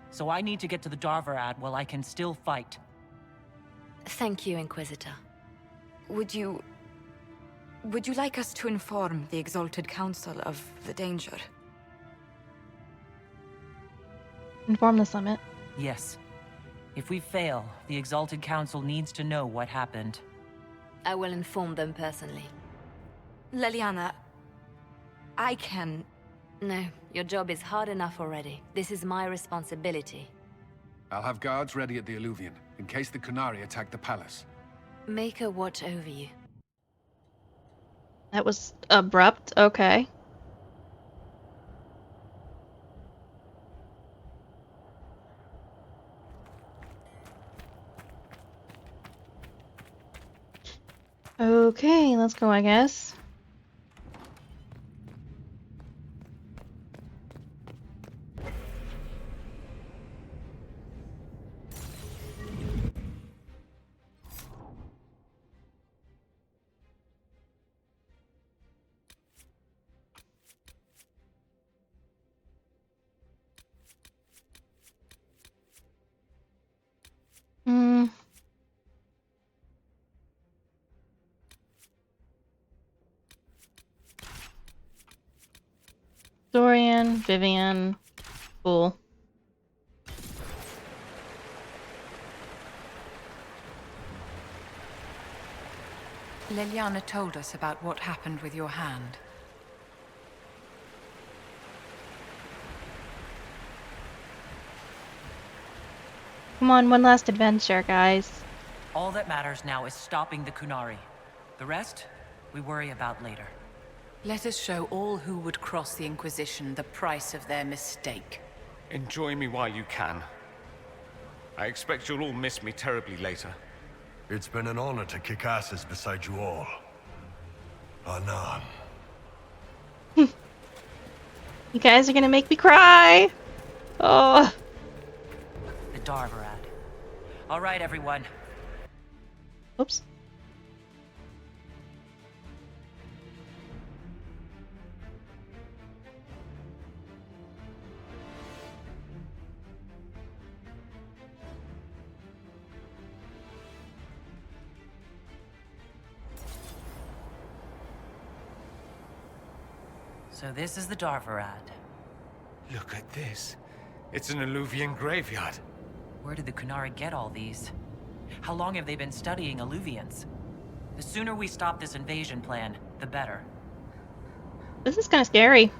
So I need to get to the Darvarad while I can still fight. Thank you, Inquisitor. Would you like us to inform the Exalted Council of the danger? Inform the summit. Yes. If we fail, the Exalted Council needs to know what happened. I will inform them personally. Leliana, I can... No, your job is hard enough already. This is my responsibility. I'll have guards ready at the Alluvion, in case the Qunari attack the palace. Make a watch over you. That was abrupt. Okay. Okay, let's go, I guess. Dorian, Vivian, cool. Liliana told us about what happened with your hand. Come on, one last adventure, guys. All that matters now is stopping the Kunari. The rest, we worry about later. Let us show all who would cross the Inquisition the price of their mistake. Enjoy me while you can. I expect you'll all miss me terribly later. It's been an honor to kick asses beside you all. Anan. You guys are gonna make me cry! Oh. The Darvarad. All right, everyone. Oops. So this is the Darvarad. Look at this. It's an Alluvian graveyard. Where did the Kunari get all these? How long have they been studying Alluvians? The sooner we stop this invasion plan, the better. This is kind of scary.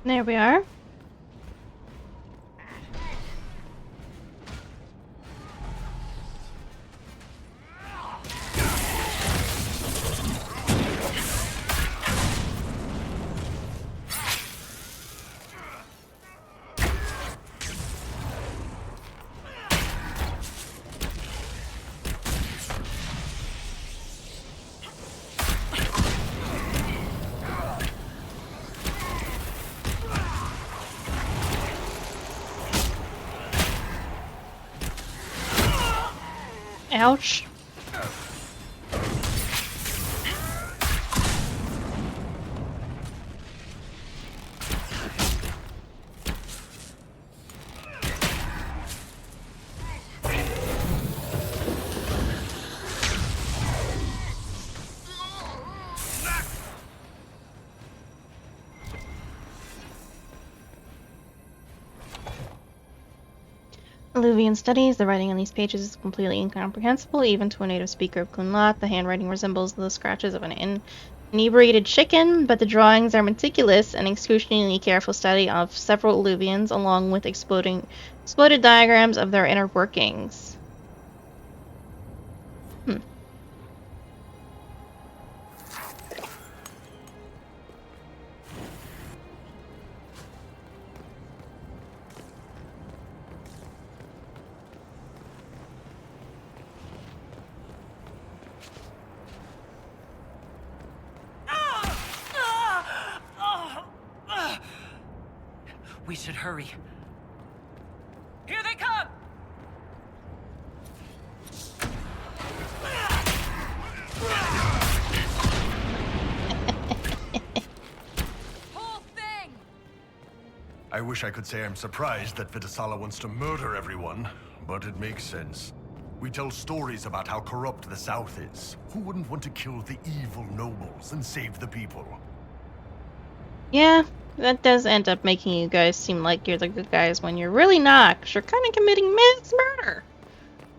There we are. Ouch. Alluvian studies. The writing on these pages is completely incomprehensible, even to a native speaker of Kunlat. The handwriting resembles the scratches of an inebriated chicken, but the drawings are meticulous and excruciatingly careful study of several alluvians, along with exploded diagrams of their inner workings. We should hurry. Here they come! Whole thing! I wish I could say I'm surprised that Vitasala wants to murder everyone, but it makes sense. We tell stories about how corrupt the South is. Who wouldn't want to kill the evil nobles and save the people? Yeah, that does end up making you guys seem like you're the good guys when you're really not, 'cause you're kind of committing mass murder.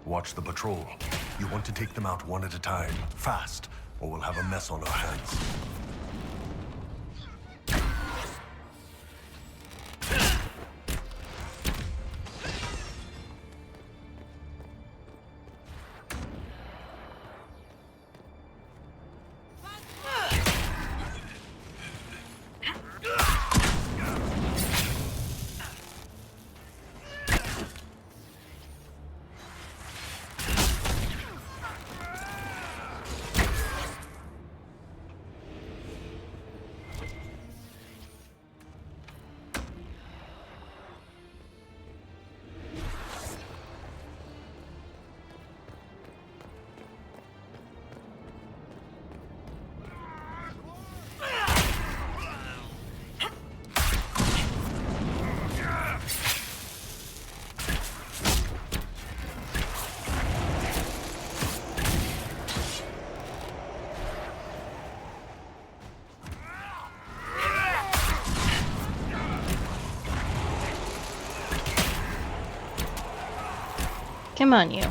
Watch the patrol. You want to take them out one at a time, fast, or we'll have a mess on our hands. Come on, you.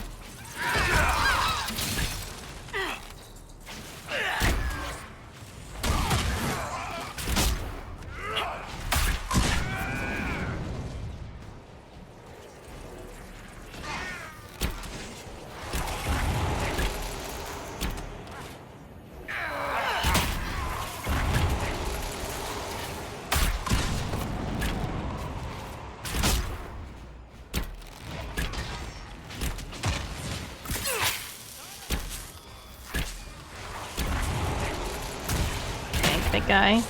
Big guy.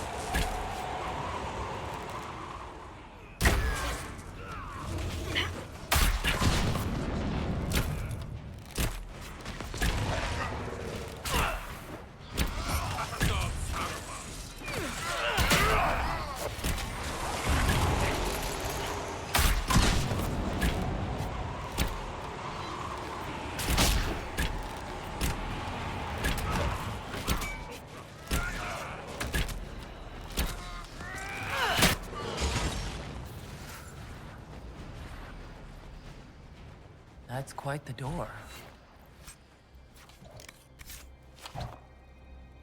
That's quite the door.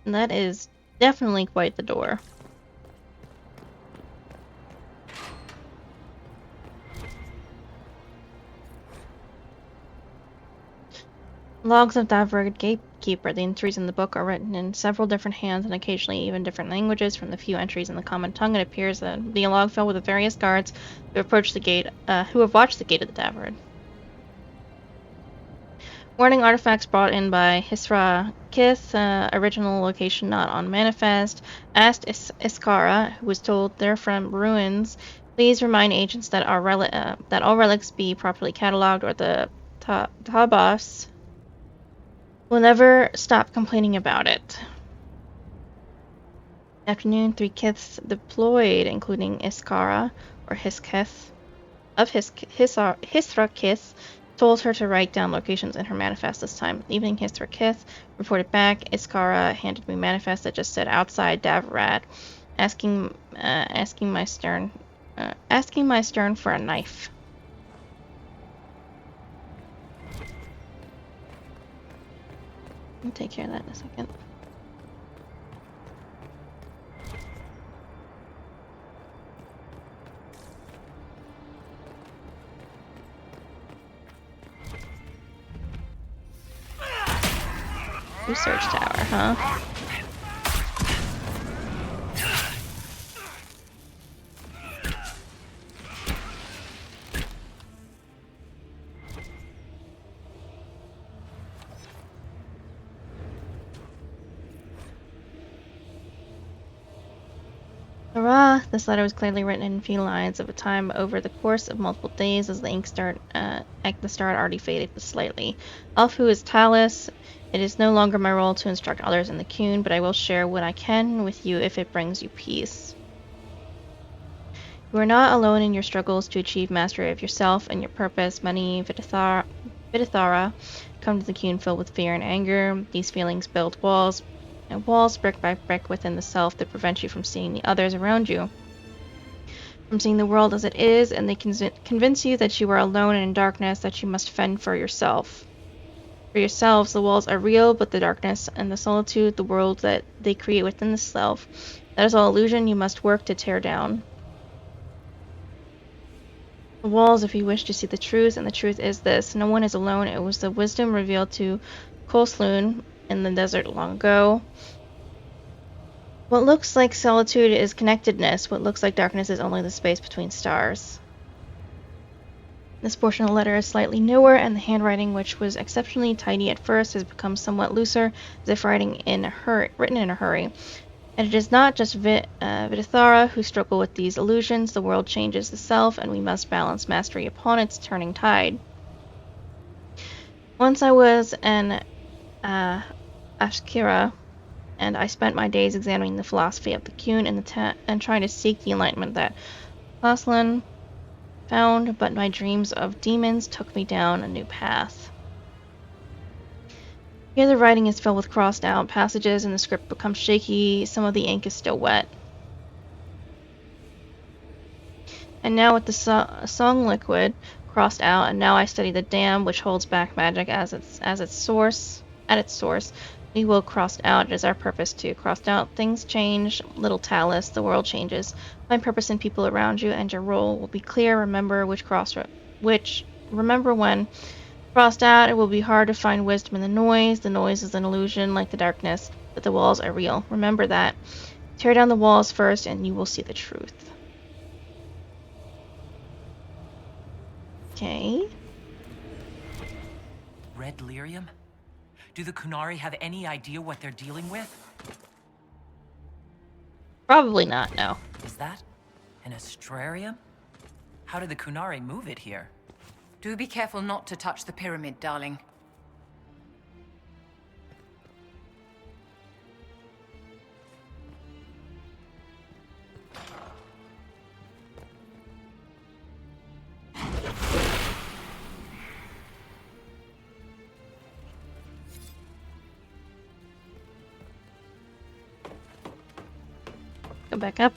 And that is definitely quite the door. Logs of Davrid Gatekeeper. The entries in the book are written in several different hands and occasionally even different languages. From the few entries in the common tongue, it appears that the log fell with the various guards who approached the gate, who have watched the gate of the Davrid. Warning artifacts brought in by Hisra Kith, original location not on manifest. Asked Iskara, who was told they're from ruins. Please remind agents that all relics be properly cataloged, or the Tabas will never stop complaining about it. Afternoon, 3 Kiths deployed, including Iskara, or Hisketh, of Hisra Kith, told her to write down locations in her manifest this time. Evening, Hisra Kith reported back. Iskara handed me manifest that just said outside Davrat, asking my stern for a knife. I'll take care of that in a second. Research tower, huh? Hurrah! This letter was clearly written in few lines of a time over the course of multiple days, as the ink at the start already faded slightly. Alfu is Talus. It is no longer my role to instruct others in the Qun, but I will share what I can with you if it brings you peace. You are not alone in your struggles to achieve mastery of yourself and your purpose. Many Vidithara come to the Qun filled with fear and anger. These feelings build walls brick by brick within the self that prevent you from seeing the others around you, from seeing the world as it is, and they convince you that you are alone and in darkness, that you must fend for yourself. For yourselves, the walls are real, but the darkness and the solitude, the world that they create within the self, that is all illusion you must work to tear down. The walls, if you wish to see the truth, and the truth is this: no one is alone. It was the wisdom revealed to Kolslun in the desert long ago. What looks like solitude is connectedness. What looks like darkness is only the space between stars. This portion of the letter is slightly newer, and the handwriting, which was exceptionally tidy at first, has become somewhat looser, as if written in a hurry. And it is not just Vidithara who struggle with these illusions. The world changes the self, and we must balance mastery upon its turning tide. Once I was an Ashkira, and I spent my days examining the philosophy of the Qun and trying to seek the enlightenment that Aslan found, but my dreams of demons took me down a new path. Here the writing is filled with crossed out passages and the script becomes shaky. Some of the ink is still wet. And now with the song liquid crossed out, and now I study the dam, which holds back magic as its source. At its source, we will crossed out. It is our purpose to crossed out. Things change. Little Talus, the world changes. Find purpose in people around you, and your role will be clear. Remember when crossed out. It will be hard to find wisdom in the noise. The noise is an illusion, like the darkness, but the walls are real. Remember that. Tear down the walls first, and you will see the truth. Okay. Red lyrium? Do the Kunari have any idea what they're dealing with? Probably not, no. Is that an astrarium? How did the Kunari move it here? Do be careful not to touch the pyramid, darling. Go back up.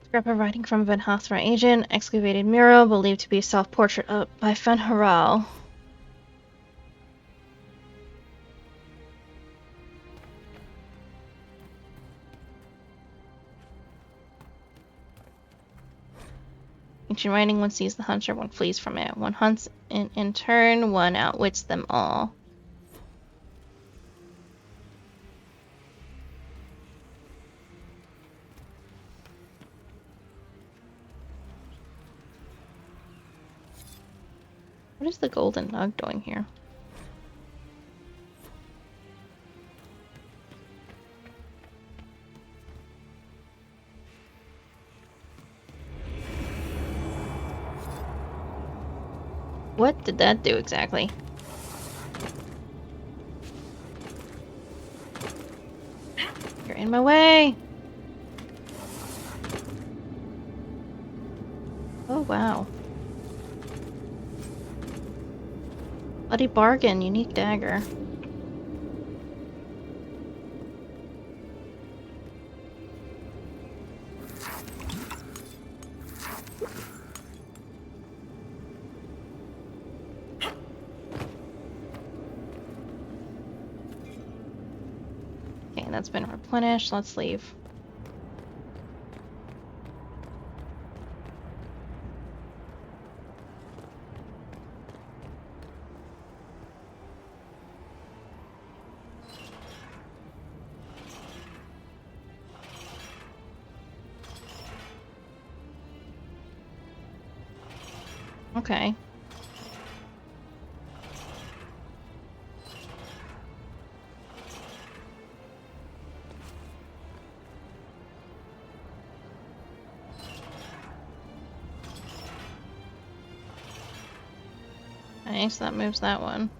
Scrap of writing from Van Hothra agent. Excavated mural believed to be a self-portrait by Fenharal. Ancient writing, one sees the hunter, one flees from it. One hunts in turn, one outwits them all. What is the golden nug doing here? What did that do exactly? You're in my way! Oh, wow. Bloody bargain, unique dagger. Okay, that's been replenished. Let's leave. Okay. Okay, so that moves that one.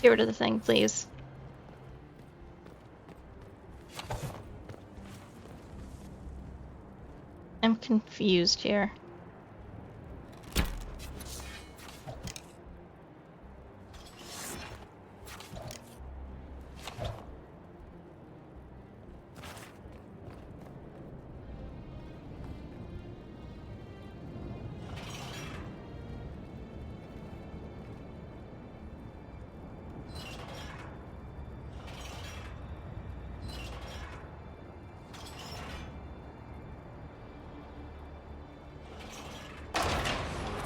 Get rid of the thing, please. I'm confused here.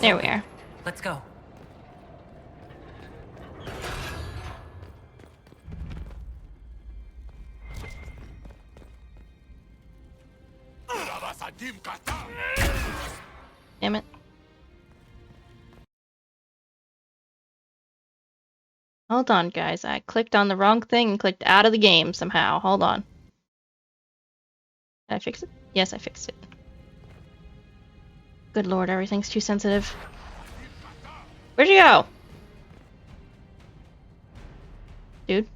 There we are. Let's go. Damn it. Hold on, guys. I clicked on the wrong thing and clicked out of the game somehow. Hold on. Did I fix it? Yes, I fixed it. Good lord, everything's too sensitive. Where'd you go? Dude.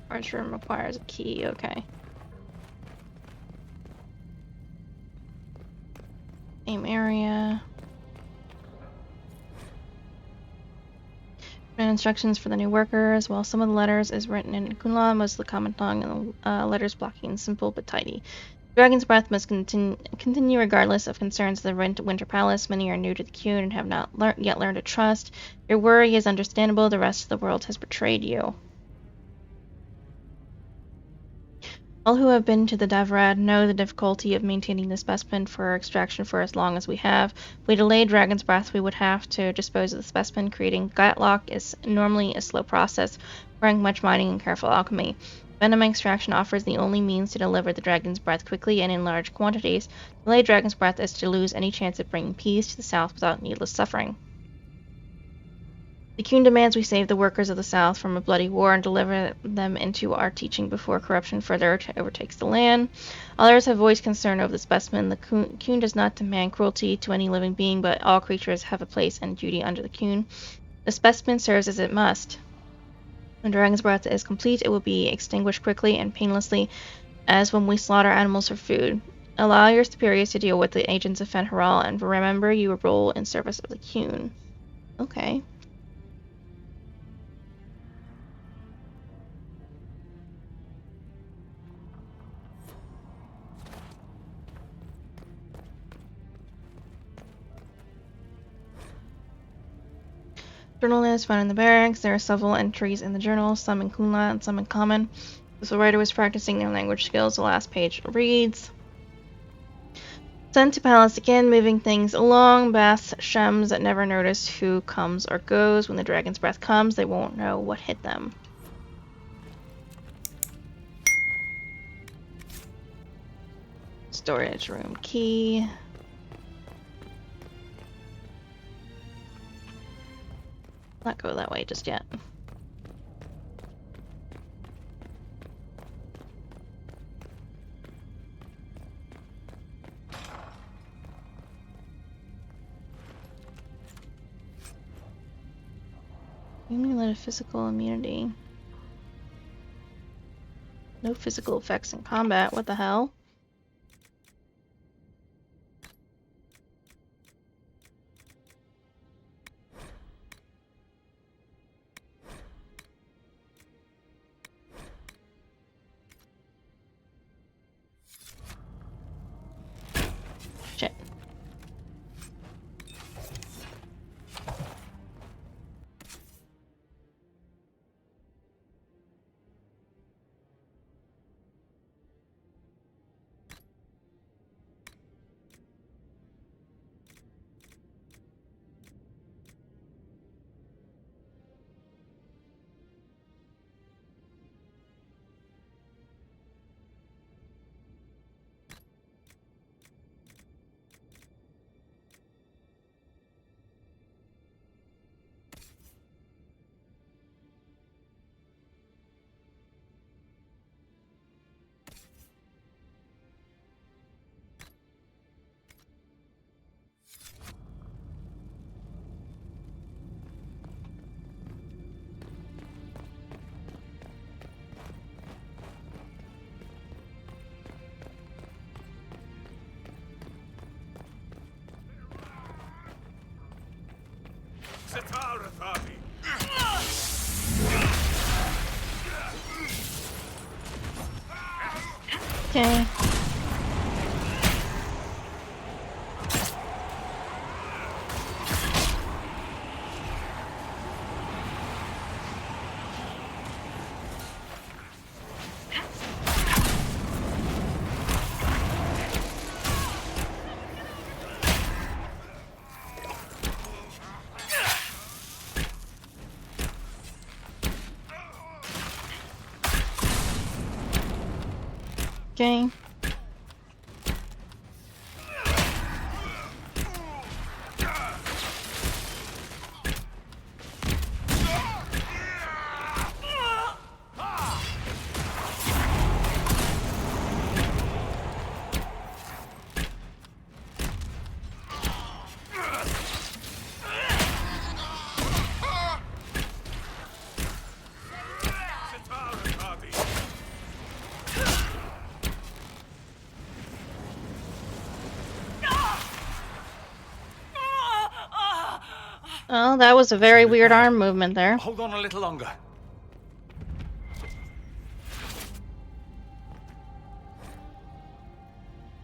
Storage room requires a key, okay. Same area. And instructions for the new workers. While some of the letters is written in Kunla, most of the common tongue and the letters blocking simple but tidy. Dragon's Breath must continue regardless of concerns of the Winter Palace. Many are new to the Qun and have not yet learned to trust. Your worry is understandable. The rest of the world has betrayed you. All who have been to the Davrad know the difficulty of maintaining the specimen for extraction for as long as we have. If we delay Dragon's Breath, we would have to dispose of the specimen. Creating Gatlock is normally a slow process, requiring much mining and careful alchemy. Venom extraction offers the only means to deliver the Dragon's Breath quickly and in large quantities. Delay Dragon's Breath is to lose any chance of bringing peace to the South without needless suffering. The Qun demands we save the workers of the South from a bloody war and deliver them into our teaching before corruption further overtakes the land. Others have voiced concern over the specimen. The Qun does not demand cruelty to any living being, but all creatures have a place and duty under the Qun. The specimen serves as it must. When Dragon's Breath is complete, it will be extinguished quickly and painlessly, as when we slaughter animals for food. Allow your superiors to deal with the agents of Fen'Haral, and remember your role in service of the Qun. Okay. Journal is found in the barracks. There are several entries in the journal, some in Kunla and some in Common. As the writer was practicing their language skills, the last page reads: Sent to palace again, moving things along. Baths, Shems that never notice who comes or goes. When the Dragon's Breath comes, they won't know what hit them. Storage room key. Not go that way just yet. Amulet of physical immunity. No physical effects in combat. What the hell? Shit. Okay. Okay. Oh, that was a very weird arm movement there. Hold on a little longer.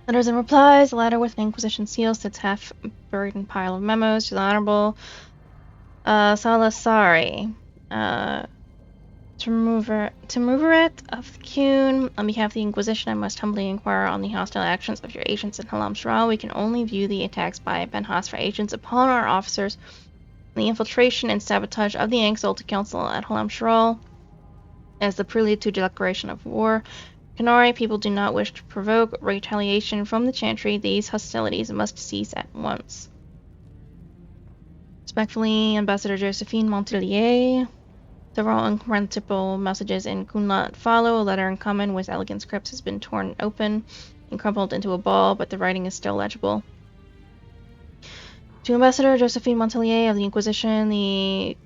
Letters and replies. A letter with an Inquisition seal sits half buried in a pile of memos to the Honorable Salasari. Temuveret of Kuhn. On behalf of the Inquisition, I must humbly inquire on the hostile actions of your agents in Halam Shral. We can only view the attacks by Ben Hasra agents upon our officers, the infiltration and sabotage of the Exalted Council at Halam Shral as the prelude to a declaration of war. Qunari people do not wish to provoke retaliation from the Chantry. These hostilities must cease at once. Respectfully, Ambassador Josephine Montelier. Several unprintable messages in Kunlat follow. A letter in common with elegant scripts has been torn open and crumpled into a ball, but the writing is still legible. To Ambassador Josephine Montelier of the Inquisition, the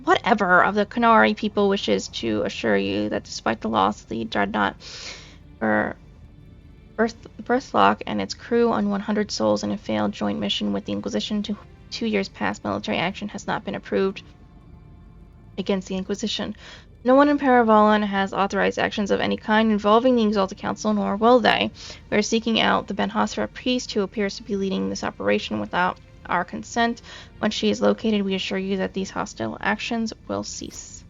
whatever of the Qunari people wishes to assure you that despite the loss of the Dreadnought Birthlock and its crew on 100 souls in a failed joint mission with the Inquisition, 2 years past military action has not been approved against the Inquisition. No one in Paravolon has authorized actions of any kind involving the Exalted Council, nor will they. We are seeking out the Ben Hasra priest who appears to be leading this operation without our consent. Once she is located, we assure you that these hostile actions will cease.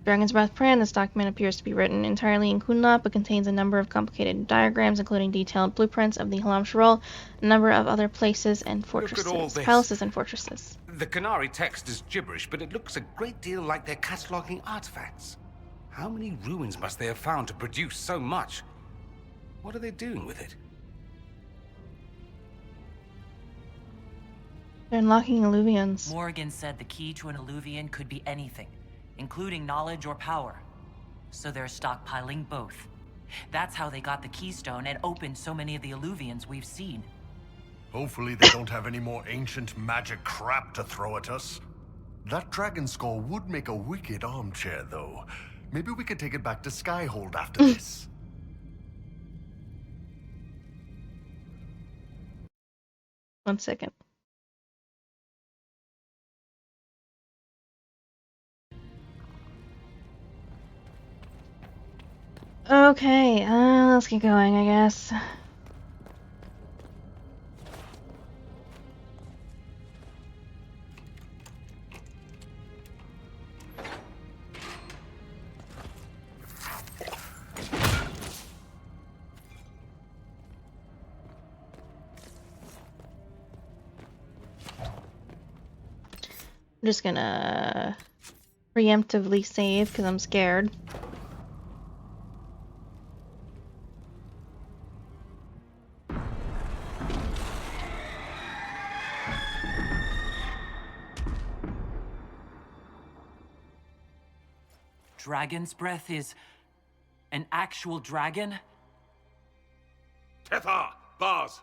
Dragon's Breath Plan. This document appears to be written entirely in Kunla, but contains a number of complicated diagrams, including detailed blueprints of the Halam Shral, a number of other places and fortresses, palaces and fortresses. The Qunari text is gibberish, but it looks a great deal like they're cataloging artifacts. How many ruins must they have found to produce so much? What are they doing with it? They're unlocking alluvians. Morgan said the key to an alluvian could be anything, including knowledge or power. So they're stockpiling both. That's how they got the keystone and opened so many of the alluvians we've seen. Hopefully they don't have any more ancient magic crap to throw at us. That dragon skull would make a wicked armchair, though. Maybe we could take it back to Skyhold after this. One second. Okay, let's get going, I guess. I'm just gonna preemptively save because I'm scared. Dragon's Breath is an actual dragon? Tethar! Bars!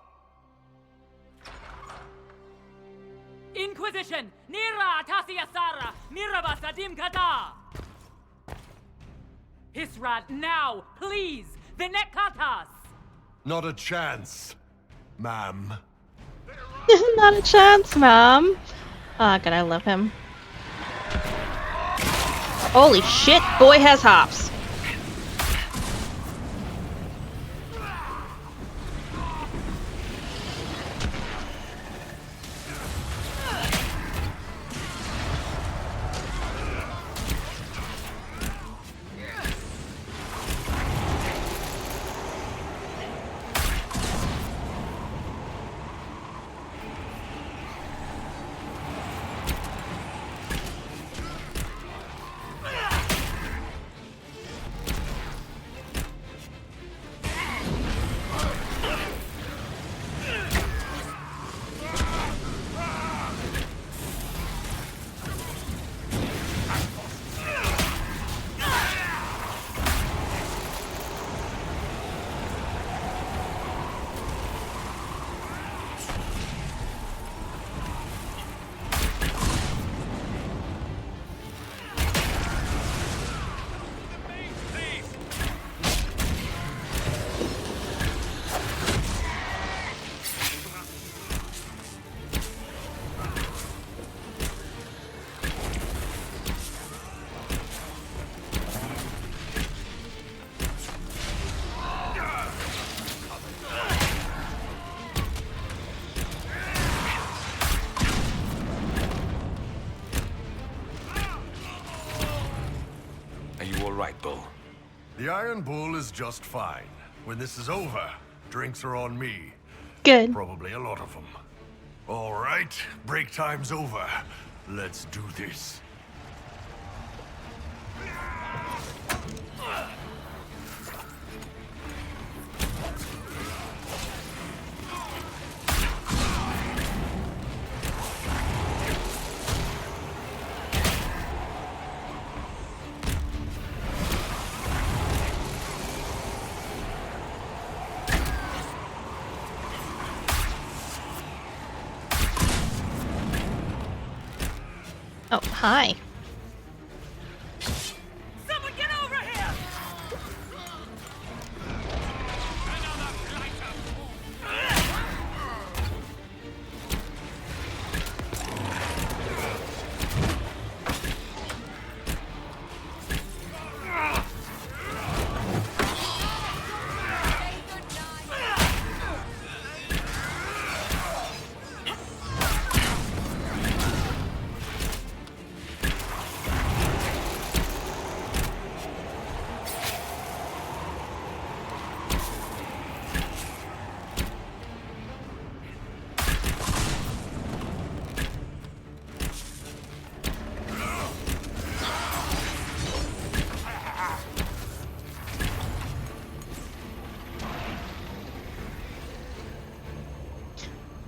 Inquisition! Nira Atasia Sara! Miraba Sadim Kata! Hisrat, now! Please! Vinekatas! Not a chance, ma'am. Not a chance, Mom. Oh god, I love him. Holy shit, boy has hops. right, Bull. The Iron Bull is just fine. When this is over, drinks are on me. Good. Probably a lot of them. All right, break time's over. Let's do this. Oh, hi. Someone get over here!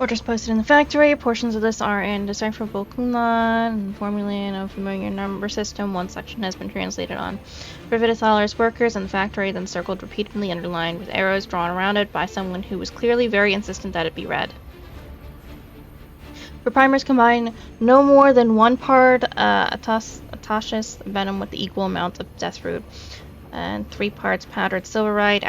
Orders posted in the factory. Portions of this are in decipherable Kunla and formulae in a familiar number system. One section has been translated on Rivitithaler's workers in the factory, then circled repeatedly, underlined with arrows drawn around it by someone who was clearly very insistent that it be read. For primers, combine no more than 1 part Atashis venom with the equal amount of deathroot, and 3 parts powdered silverite.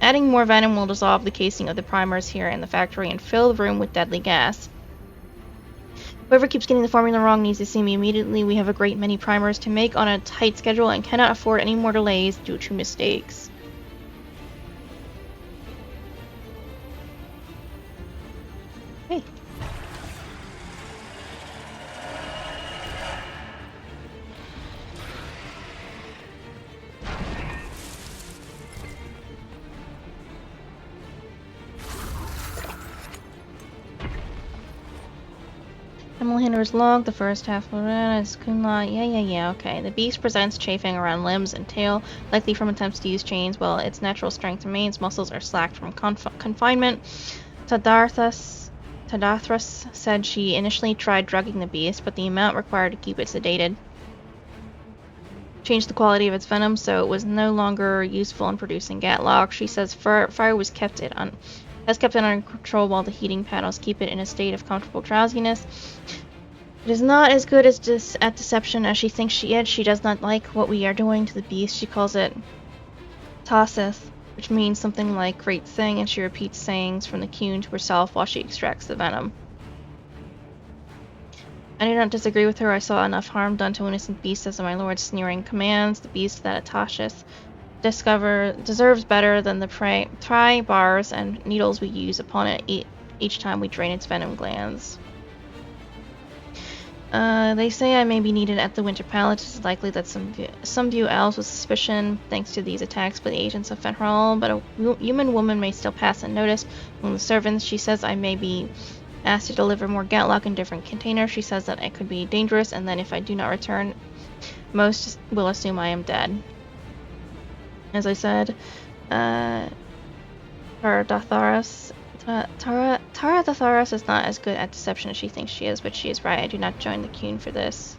Adding more venom will dissolve the casing of the primers here in the factory and fill the room with deadly gas. Whoever keeps getting the formula wrong needs to see me immediately. We have a great many primers to make on a tight schedule and cannot afford any more delays due to mistakes. Hey. Hammerhander's log, the first half of it is Kunla. Yeah, okay. The beast presents chafing around limbs and tail, likely from attempts to use chains, while its natural strength remains. Muscles are slacked from confinement. Tadarthus said she initially tried drugging the beast, but the amount required to keep it sedated changed the quality of its venom, so it was no longer useful in producing Gatlog. She says fire was kept it under control while the heating panels keep it in a state of comfortable drowsiness. It is not as good as at deception as she thinks she is. She does not like what we are doing to the beast. She calls it Tosseth, which means something like great thing, and she repeats sayings from the Qun to herself while she extracts the venom. I do not disagree with her. I saw enough harm done to innocent beasts as my lord's sneering commands. The beast that Atashis deserves better than the pry bars and needles we use upon it each time we drain its venom glands. They say I may be needed at the Winter Palace. It is likely that some view elves with suspicion thanks to these attacks by the agents of Fenral, but a human woman may still pass unnoticed among the servants. She says I may be asked to deliver more Gatlock in different containers. She says that it could be dangerous, and then if I do not return, most will assume I am dead. As I said, Tara Datharas is not as good at deception as she thinks she is, but she is right. I do not join the Qun for this.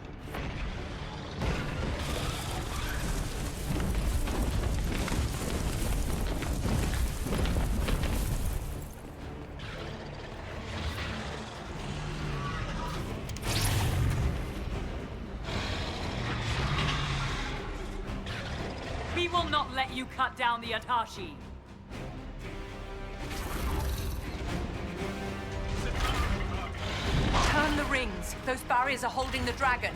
We will not let you cut down the Atashi. Turn the rings. Those barriers are holding the dragon.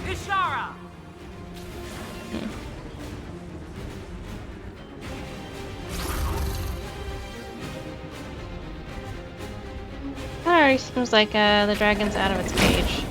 Ishara! That already seems like the dragon's out of its cage.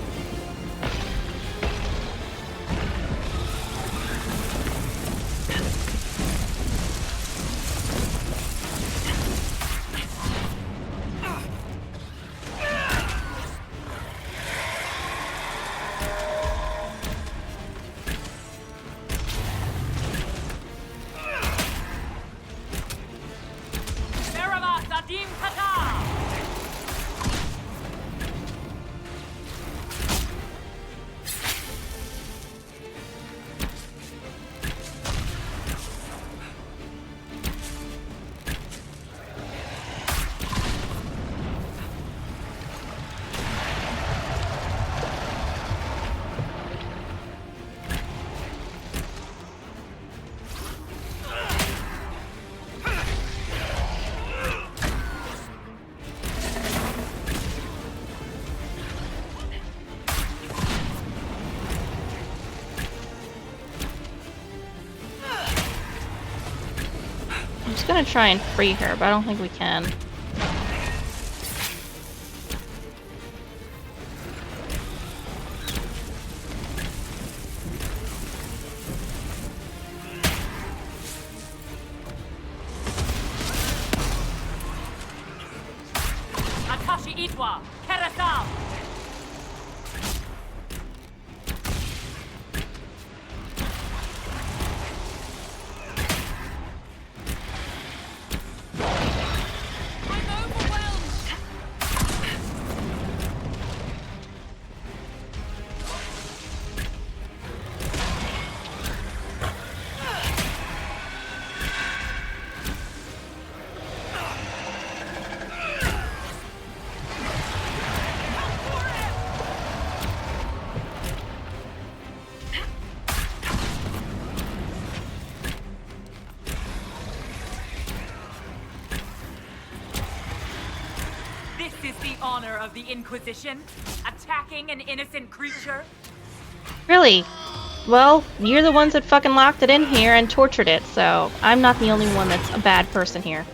Merava Sadim Kata! I'm just gonna try and free her, but I don't think we can. Atashi Itwa! Kerasal! I'm overwhelmed! This is the honor of the Inquisition? Attacking an innocent creature? Really? Well, you're the ones that fucking locked it in here and tortured it, so I'm not the only one that's a bad person here.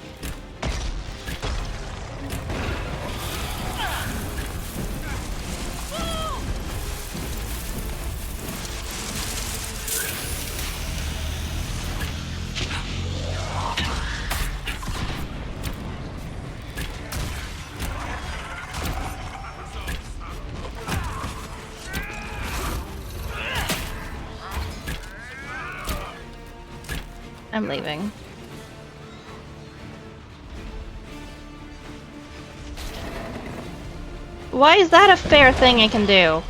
I'm leaving. Why is that a fair thing I can do?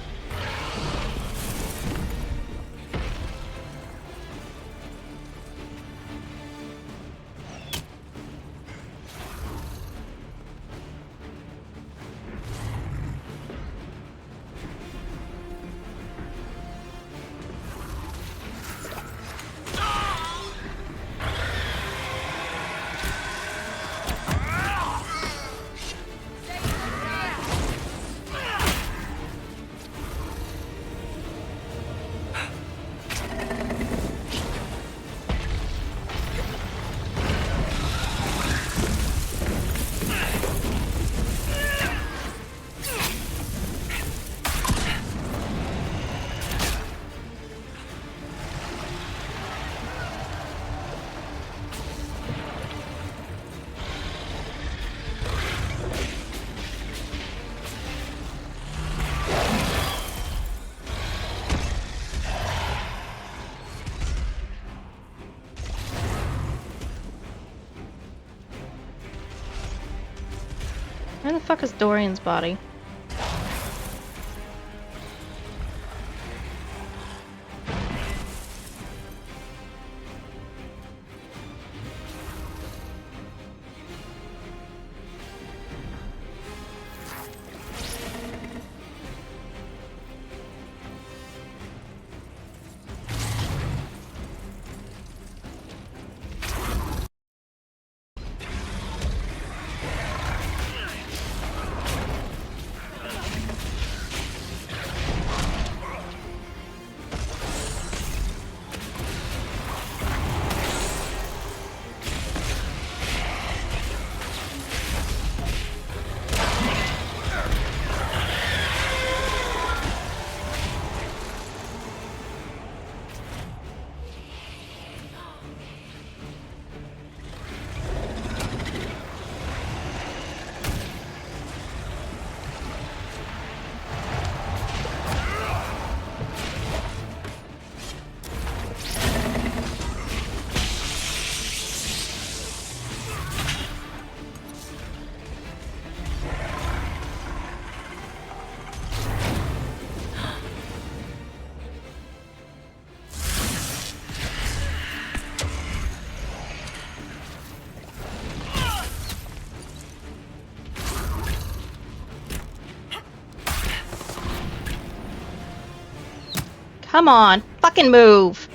Where the fuck is Dorian's body? Come on, fucking move!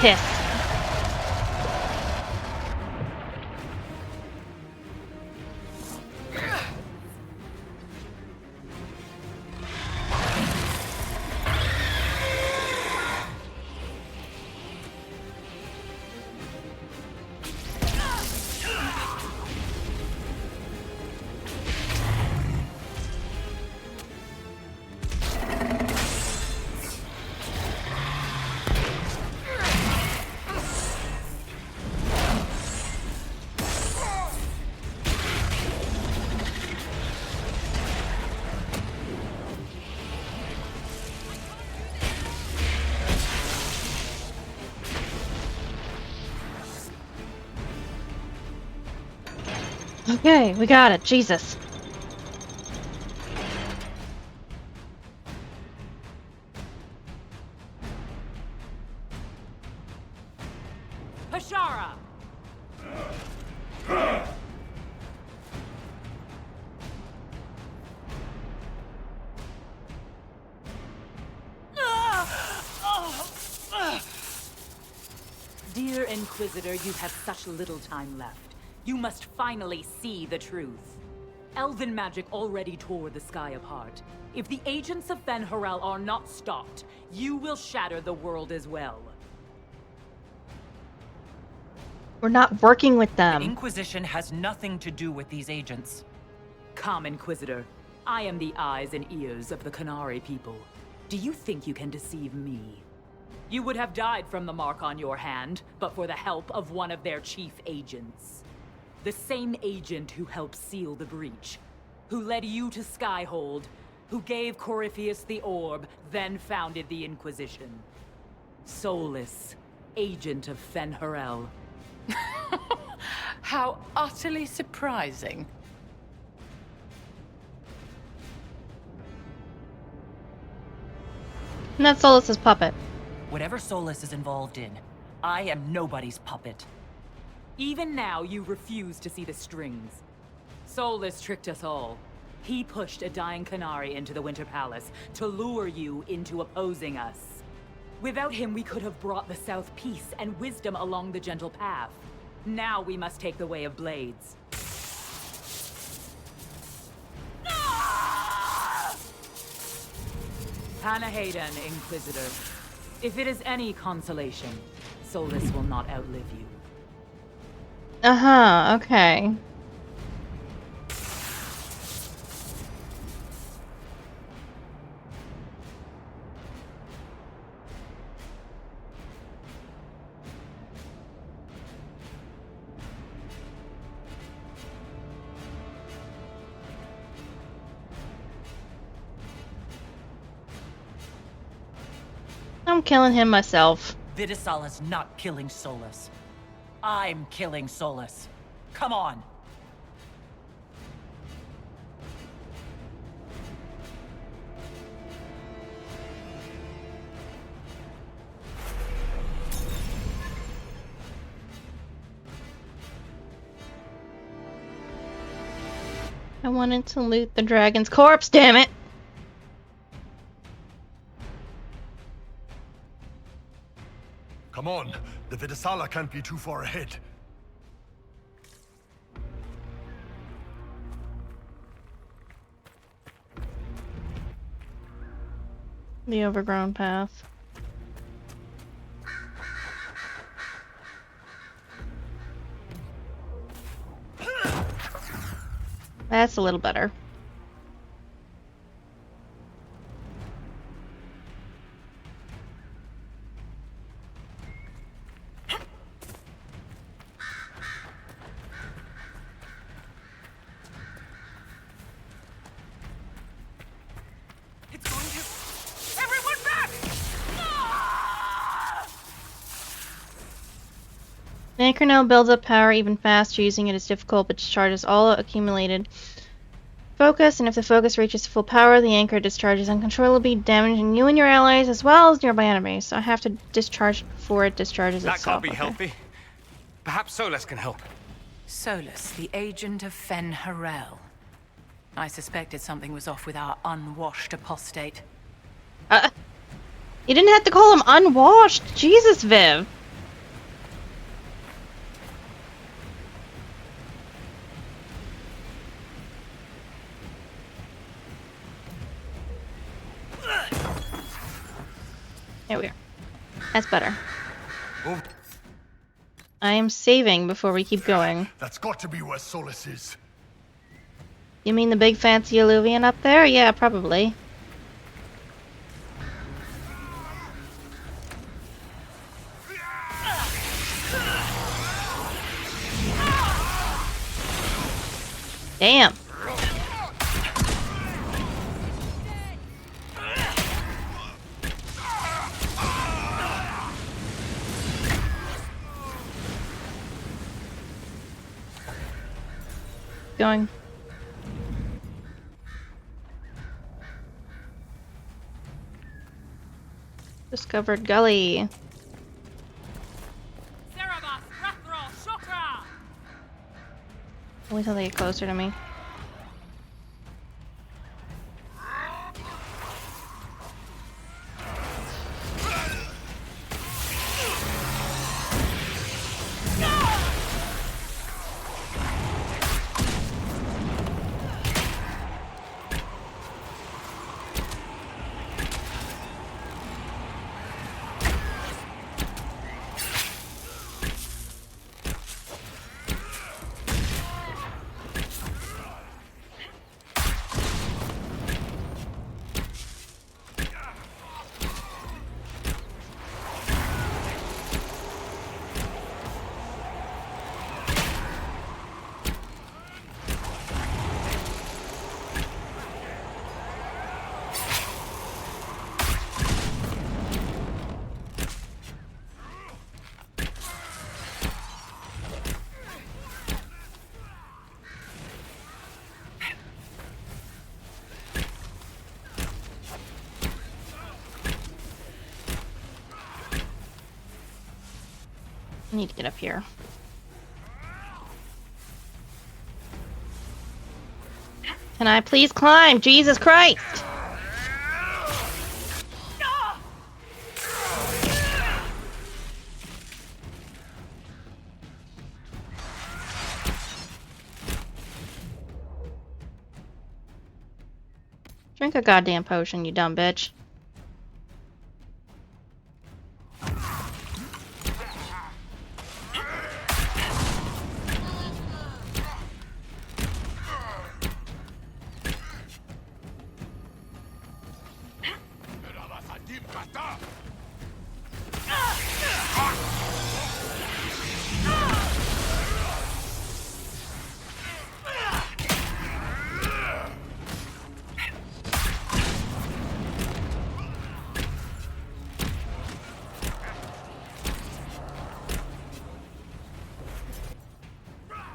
Pissed. Okay, we got it. Jesus. Dear Inquisitor, you have such little time left. You must finally see the truth. Elven magic already tore the sky apart. If the agents of Fen'Harel are not stopped, you will shatter the world as well. We're not working with The them. Inquisition has nothing to do with these agents. Come, Inquisitor. I am the eyes and ears of the Qunari people. Do you think you can deceive me? You would have died from the mark on your hand, but for the help of one of their chief agents. The same agent who helped seal the breach, who led you to Skyhold, who gave Corypheus the orb, then founded the Inquisition. Solus, agent of Fen'Harel. How utterly surprising. And that's Solus's puppet. Whatever Solus is involved in, I am nobody's puppet. Even now, you refuse to see the strings. Solus tricked us all. He pushed a dying Qunari into the Winter Palace to lure you into opposing us. Without him, we could have brought the South peace and wisdom along the gentle path. Now we must take the way of blades. Panahadan, Inquisitor. If it is any consolation, Solus will not outlive you. Uh-huh, okay. I'm killing him myself. Vidisala's not killing Solus. I'm killing Solus. Come on. I wanted to loot the dragon's corpse, damn it! Come on, the Vidisala can't be too far ahead. The overgrown path. That's a little better. It's going to... Everyone back! The anchor now builds up power even faster. Using it is difficult, but discharges all accumulated focus, and if the focus reaches full power, the anchor discharges uncontrollably, damaging you and your allies as well as nearby enemies. So I have to discharge before it discharges That itself. can't be healthy. Perhaps Solus can help. Solus, the agent of Fen'Harel. I suspected something was off with our unwashed apostate. You didn't have to call him unwashed. Jesus, Viv. There we are. That's better. Oh, I am saving before we keep going. that's got to be where Solus is. You mean the big fancy alluvian up there? Yeah, probably. Damn. Going. Discovered gully. Cerebus, Rethrol, Shukra! Wait till they get closer to me. I need to get up here. Can I please climb? Jesus Christ! Drink a goddamn potion, you dumb bitch.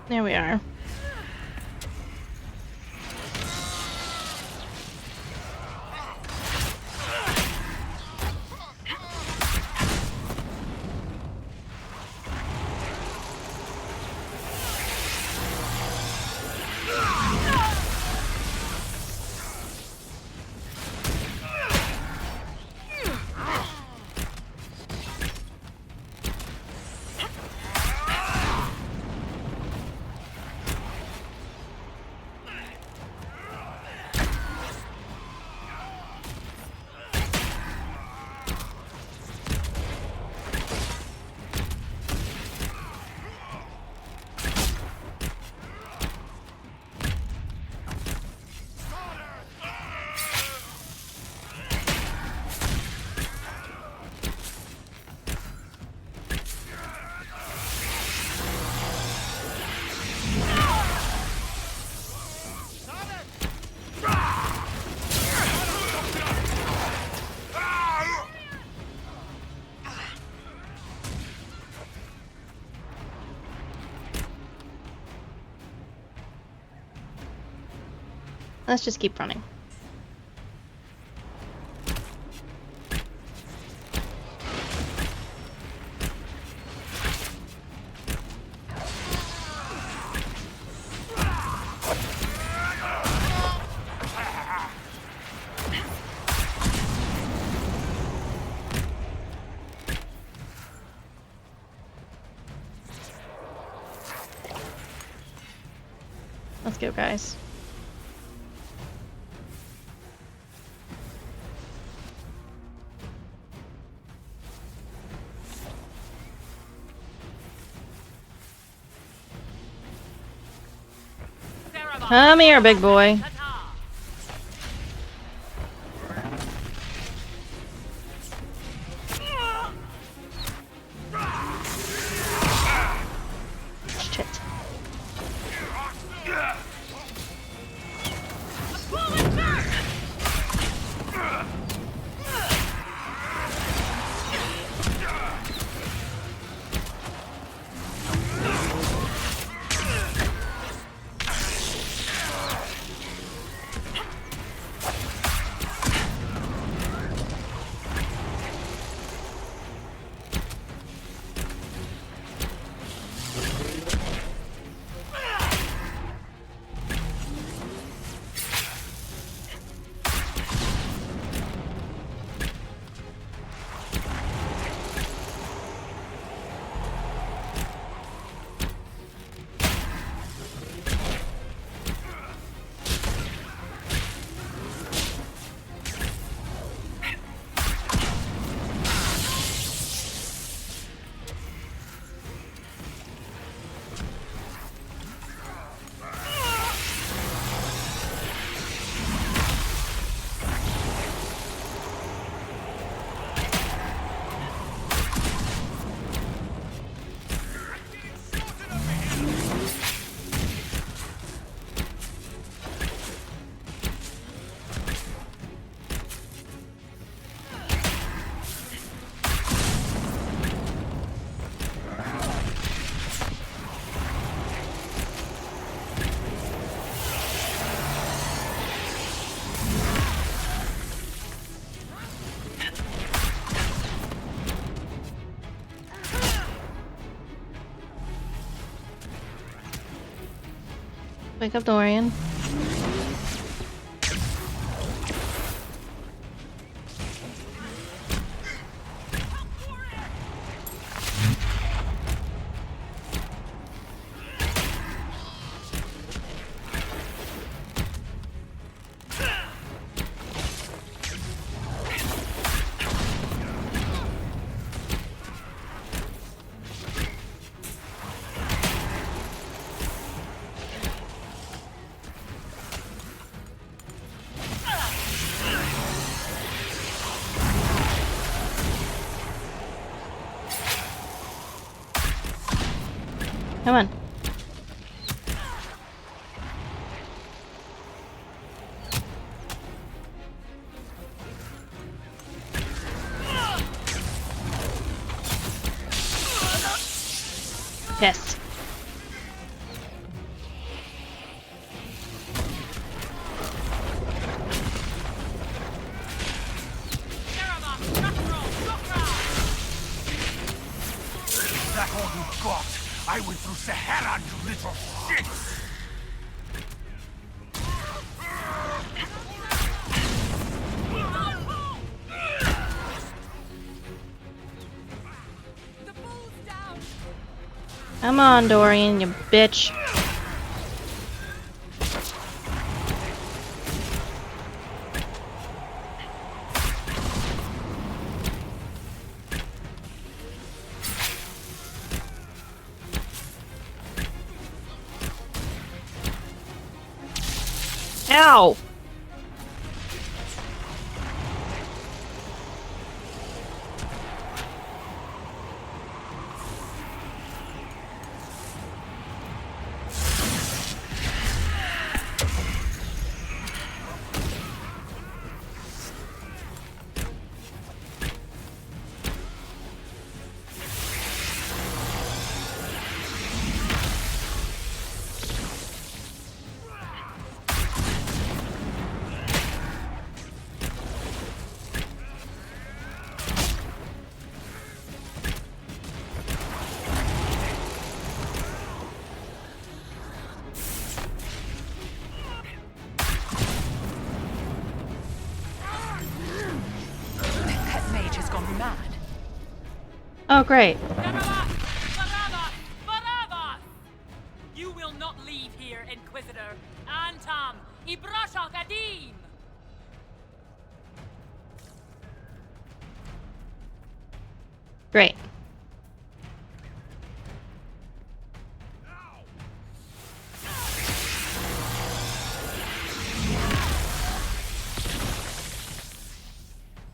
There we are. Let's just keep running. Let's go, guys. Come here, big boy. Shit. Wake up Dorian. Come on. Yes. That all you got? I went through Sahara, you little shit! Come on, Dorian, you bitch. Ow! Oh, great. You will not leave here, Inquisitor. Antam, Ibrasha Kadim! Great.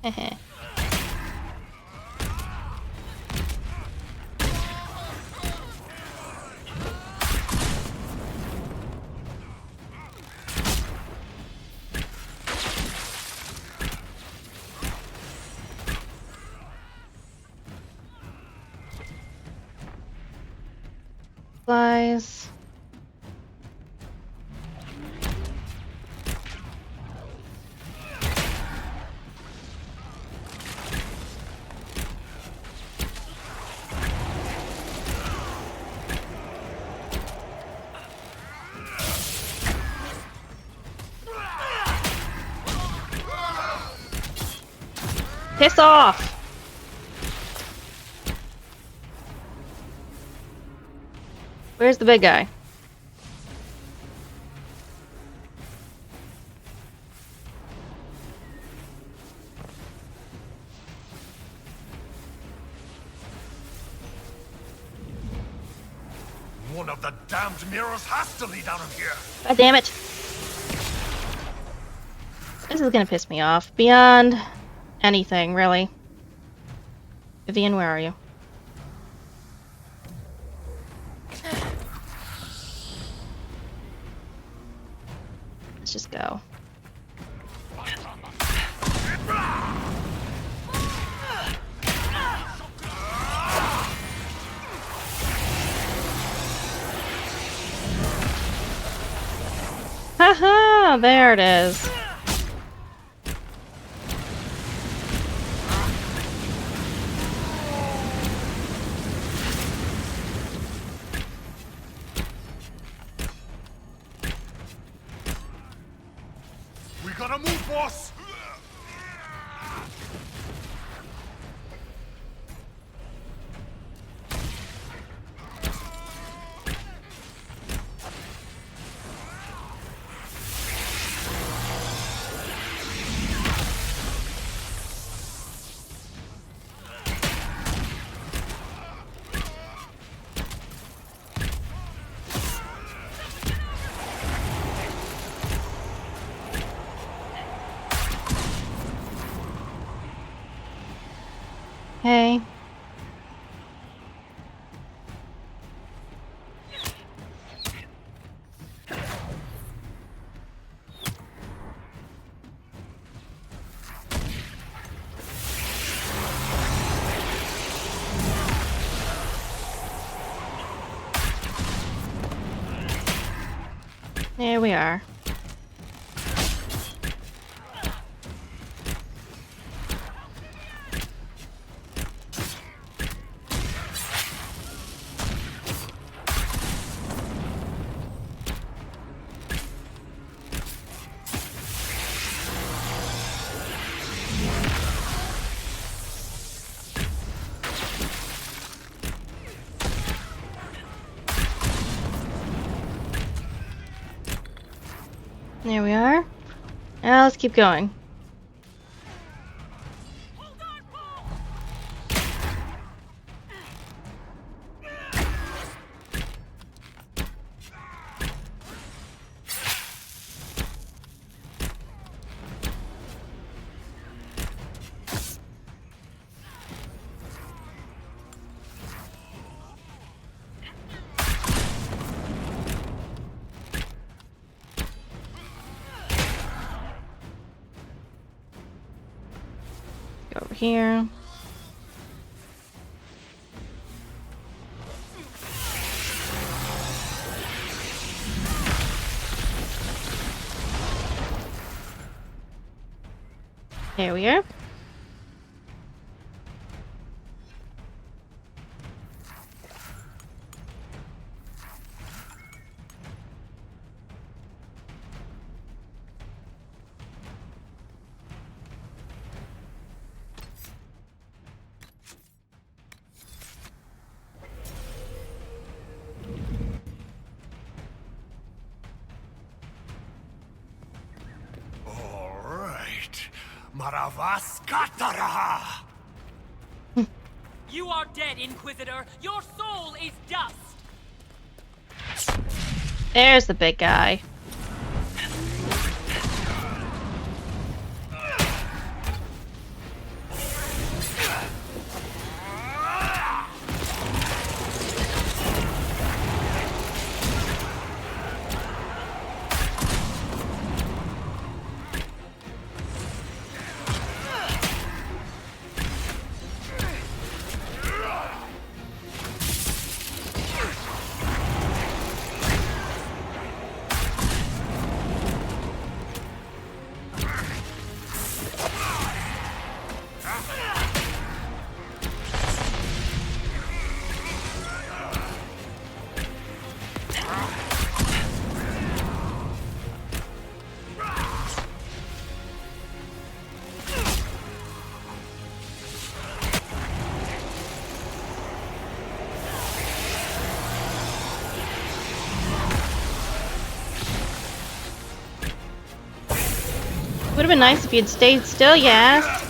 Heh. Flies. Piss off! Where's the big guy? One of the damned mirrors has to lead out of here! God damn it! This is gonna piss me off. Beyond anything, really. Vivian, where are you? Let's just go. Haha! There it is. We gotta move, boss! Hey. There we are. There we are. Now let's keep going. Go over here. There we are. Maravaskataraha! You are dead, Inquisitor! Your soul is dust! There's the big guy. Would have been nice if you'd stayed still, you ass.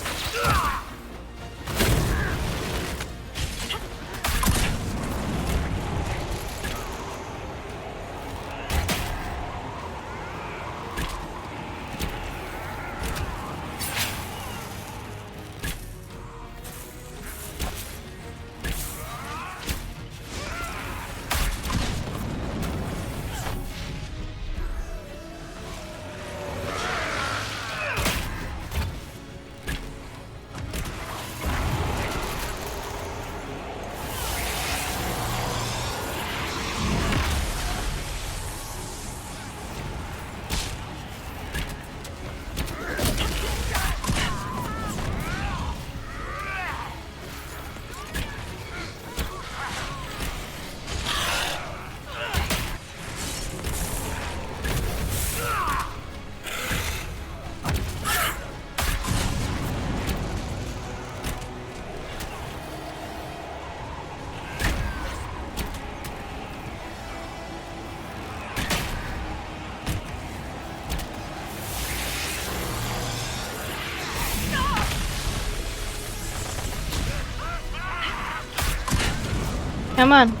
Come on.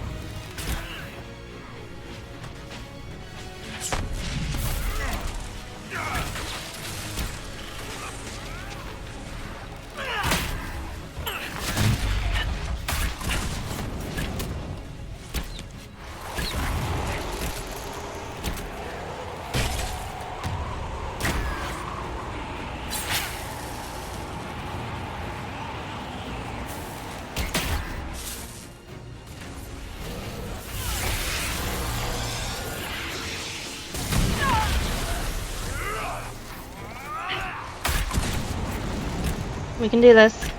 We can do this.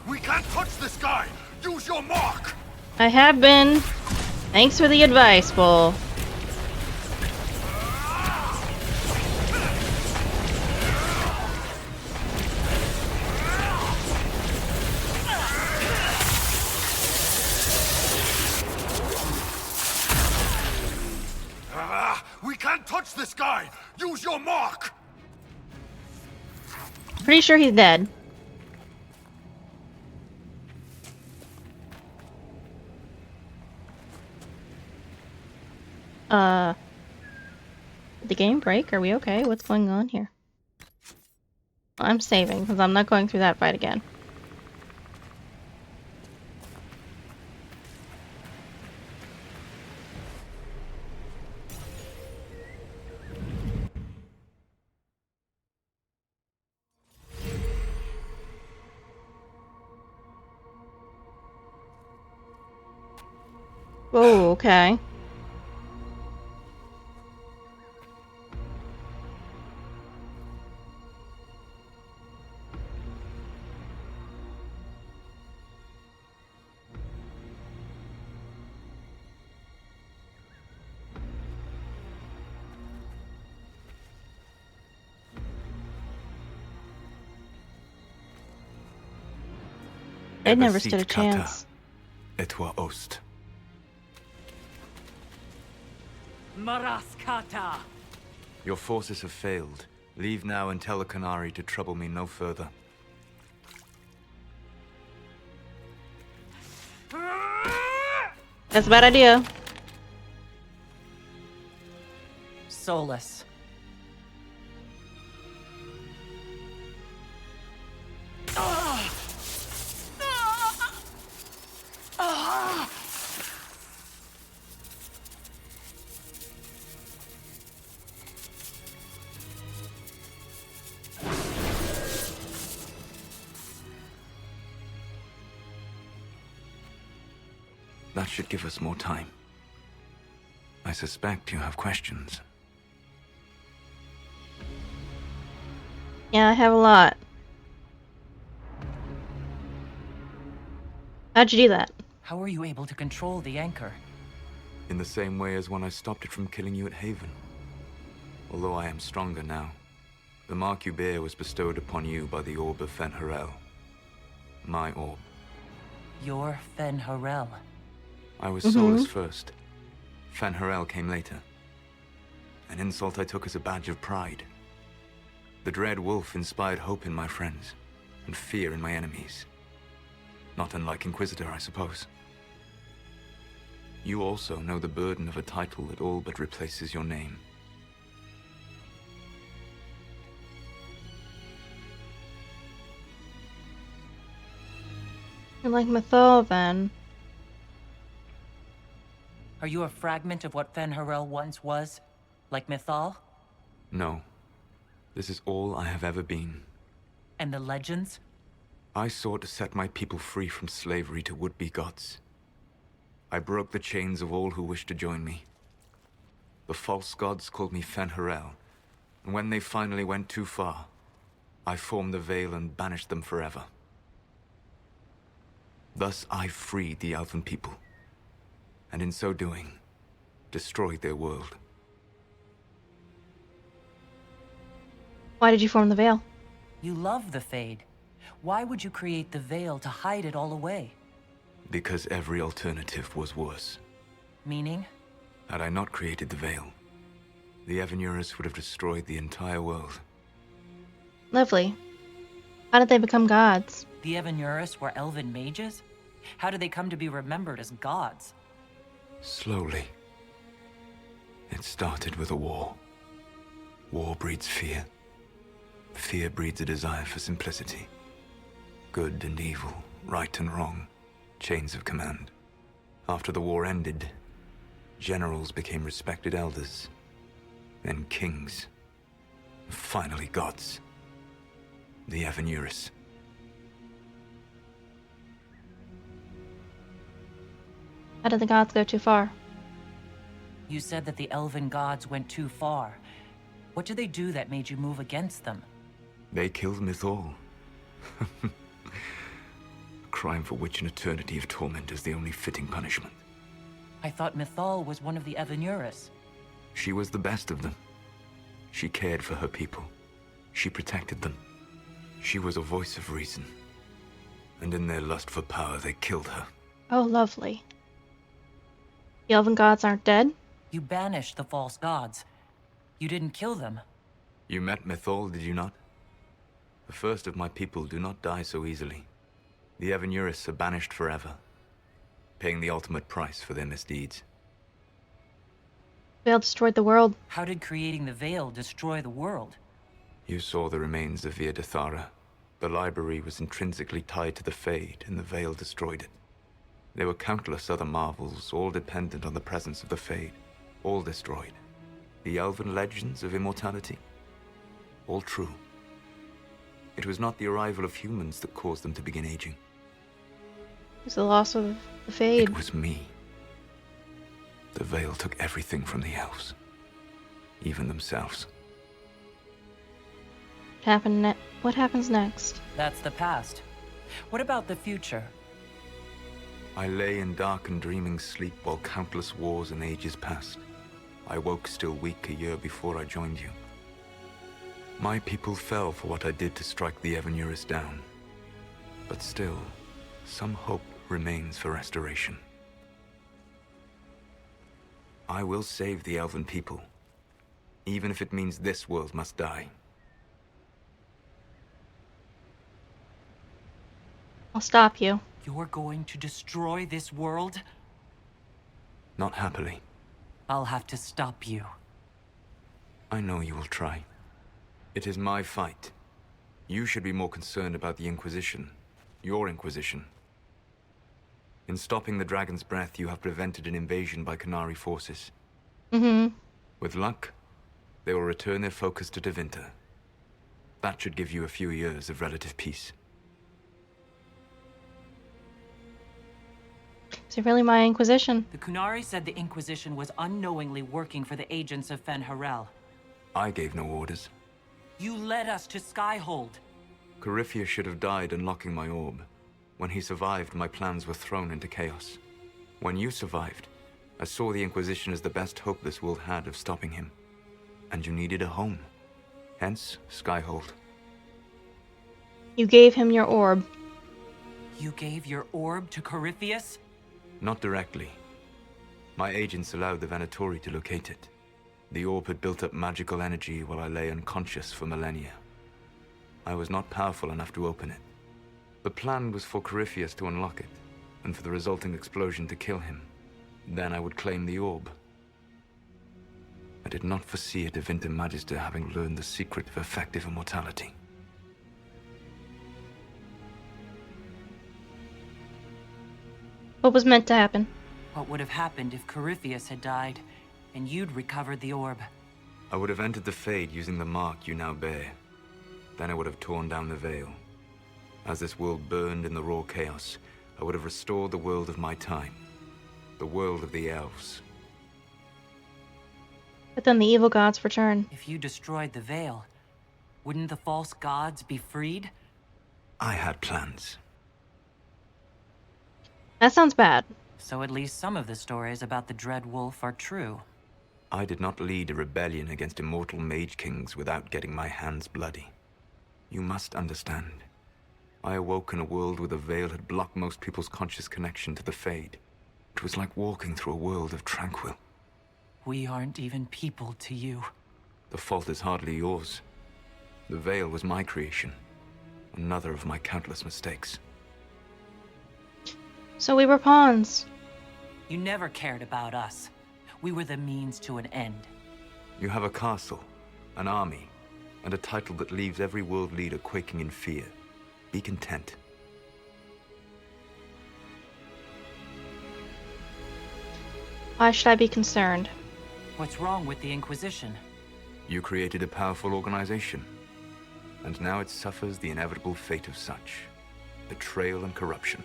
We can't touch this guy! Use your mark! I have been. Thanks for the advice, Bull. We can't touch this guy! Use your mark! Pretty sure he's dead. Did the game break? Are we okay? What's going on here? I'm saving, because I'm not going through that fight again. Oh, okay. They never stood a chance. Et toi ost. Maraskata! Your forces have failed. Leave now and tell the Qunari to trouble me no further. That's a bad idea. Soulless. That should give us more time. I suspect you have questions. Yeah, I have a lot. How'd you do that? How are you able to control the anchor? In the same way as when I stopped it from killing you at Haven. Although I am stronger now, the mark you bear was bestowed upon you by the Orb of Fen'Harel. My orb. You're Fen'Harel. I was soulless first. Fen'Harel came later. An insult I took as a badge of pride. The Dread Wolf inspired hope in my friends, and fear in my enemies. Not unlike Inquisitor, I suppose. You also know the burden of a title that all but replaces your name. You're like Mythal, then. Are you a fragment of what Fen'Harel once was? Like Mythal? No. This is all I have ever been. And the legends? I sought to set my people free from slavery to would-be gods. I broke the chains of all who wished to join me. The false gods called me Fen'Harel, and when they finally went too far, I formed the Veil and banished them forever. Thus I freed the Elven people, and in so doing, destroyed their world. Why did you form the Veil? You love the Fade. Why would you create the Veil to hide it all away? Because every alternative was worse. Meaning? Had I not created the Veil, the Evanurus would have destroyed the entire world. Lovely. How did they become gods? The Evanurus were elven mages? How did they come to be remembered as gods? Slowly. It started with a war. War breeds fear. Fear breeds a desire for simplicity. Good and evil, right and wrong, chains of command. After the war ended, generals became respected elders, then kings, finally gods. The Evanurus. How did the gods go too far? You said that the elven gods went too far. What did they do that made you move against them? They killed Mythal. A crime for which an eternity of torment is the only fitting punishment. I thought Mythal was one of the Evanurus. She was the best of them. She cared for her people. She protected them. She was a voice of reason. And in their lust for power, they killed her. Oh, lovely. The elven gods aren't dead? You banished the false gods. You didn't kill them. You met Mythal, did you not? The first of my people do not die so easily. The Evanurus are banished forever, paying the ultimate price for their misdeeds. Veil destroyed the world. How did creating the Veil destroy the world? You saw the remains of Via Dethara. The library was intrinsically tied to the Fade, and the Veil destroyed it. There were countless other marvels, all dependent on the presence of the Fade, all destroyed. The elven legends of immortality, all true. It was not the arrival of humans that caused them to begin aging. It was the loss of the Fade. It was me. The Veil took everything from the elves, even themselves. What happens next? That's the past. What about the future? I lay in dark and dreaming sleep while countless wars and ages passed. I woke still weak a year before I joined you. My people fell for what I did to strike the Evanurus down. But still, some hope remains for restoration. I will save the elven people, even if it means this world must die. I'll stop you. You're going to destroy this world? Not happily. I'll have to stop you. I know you will try. It is my fight. You should be more concerned about the Inquisition. Your Inquisition. In stopping the Dragon's Breath, you have prevented an invasion by Qunari forces. With luck, they will return their focus to Tevinter. That should give you a few years of relative peace. Is it really my Inquisition? The Qunari said the Inquisition was unknowingly working for the agents of Fen'Harel. I gave no orders. You led us to Skyhold. Corypheus should have died unlocking my orb. When he survived, my plans were thrown into chaos. When you survived, I saw the Inquisition as the best hope this world had of stopping him. And you needed a home. Hence, Skyhold. You gave him your orb. You gave your orb to Corypheus? Not directly. My agents allowed the Venatori to locate it. The orb had built up magical energy while I lay unconscious for millennia. I was not powerful enough to open it. The plan was for Corypheus to unlock it, and for the resulting explosion to kill him. Then I would claim the orb. I did not foresee a Tevinter Magister having learned the secret of effective immortality. What was meant to happen? What would have happened if Corypheus had died, and you'd recovered the orb? I would have entered the Fade using the mark you now bear. Then I would have torn down the veil. As this world burned in the raw chaos, I would have restored the world of my time. The world of the elves. But then the evil gods return. If you destroyed the veil, wouldn't the false gods be freed? I had plans. That sounds bad. So at least some of the stories about the Dread Wolf are true. I did not lead a rebellion against immortal mage kings without getting my hands bloody. You must understand. I awoke in a world where the veil had blocked most people's conscious connection to the Fade. It was like walking through a world of tranquil. We aren't even people to you. The fault is hardly yours. The veil was my creation. Another of my countless mistakes. So we were pawns. You never cared about us. We were the means to an end. You have a castle, an army, and a title that leaves every world leader quaking in fear. Be content. Why should I be concerned? What's wrong with the Inquisition? You created a powerful organization, and now it suffers the inevitable fate of such. Betrayal and corruption.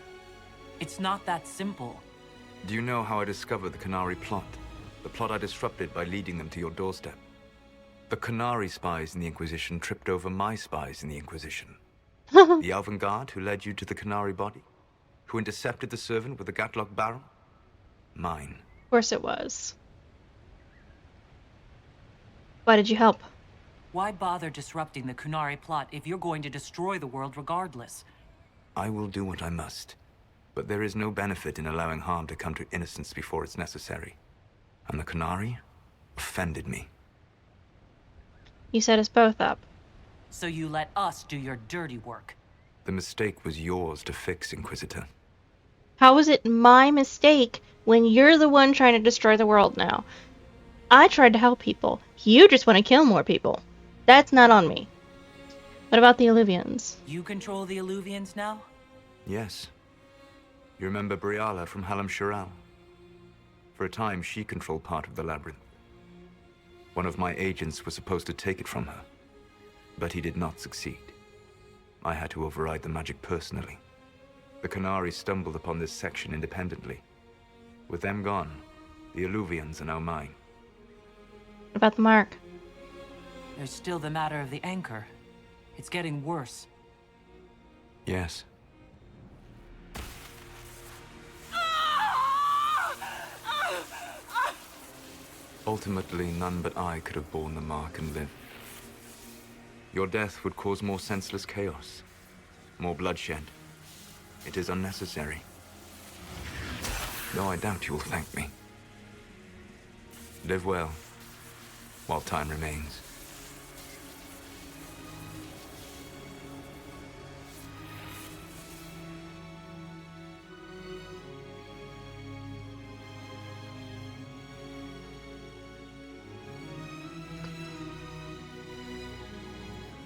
It's not that simple. Do you know how I discovered the Canary plot? The plot I disrupted by leading them to your doorstep. The Canary spies in the Inquisition tripped over my spies in the Inquisition. The Elven Guard who led you to the Canary body? Who intercepted the servant with the Gatlock barrel? Mine. Of course it was. Why did you help? Why bother disrupting the Kunari plot if you're going to destroy the world regardless? I will do what I must. But there is no benefit in allowing harm to come to innocence before it's necessary. And the Canary offended me. You set us both up. So you let us do your dirty work. The mistake was yours to fix, Inquisitor. How is it my mistake when you're the one trying to destroy the world now? I tried to help people. You just want to kill more people. That's not on me. What about the Illuvians? You control the Illuvians now? Yes. You remember Briala from Hallam Shiral? For a time, she controlled part of the labyrinth. One of my agents was supposed to take it from her, but he did not succeed. I had to override the magic personally. The Canary stumbled upon this section independently. With them gone, the Illuvians are now mine. What about the mark? There's still the matter of the anchor. It's getting worse. Yes. Ultimately, none but I could have borne the mark and lived. Your death would cause more senseless chaos, more bloodshed. It is unnecessary. Though I doubt you will thank me. Live well, while time remains.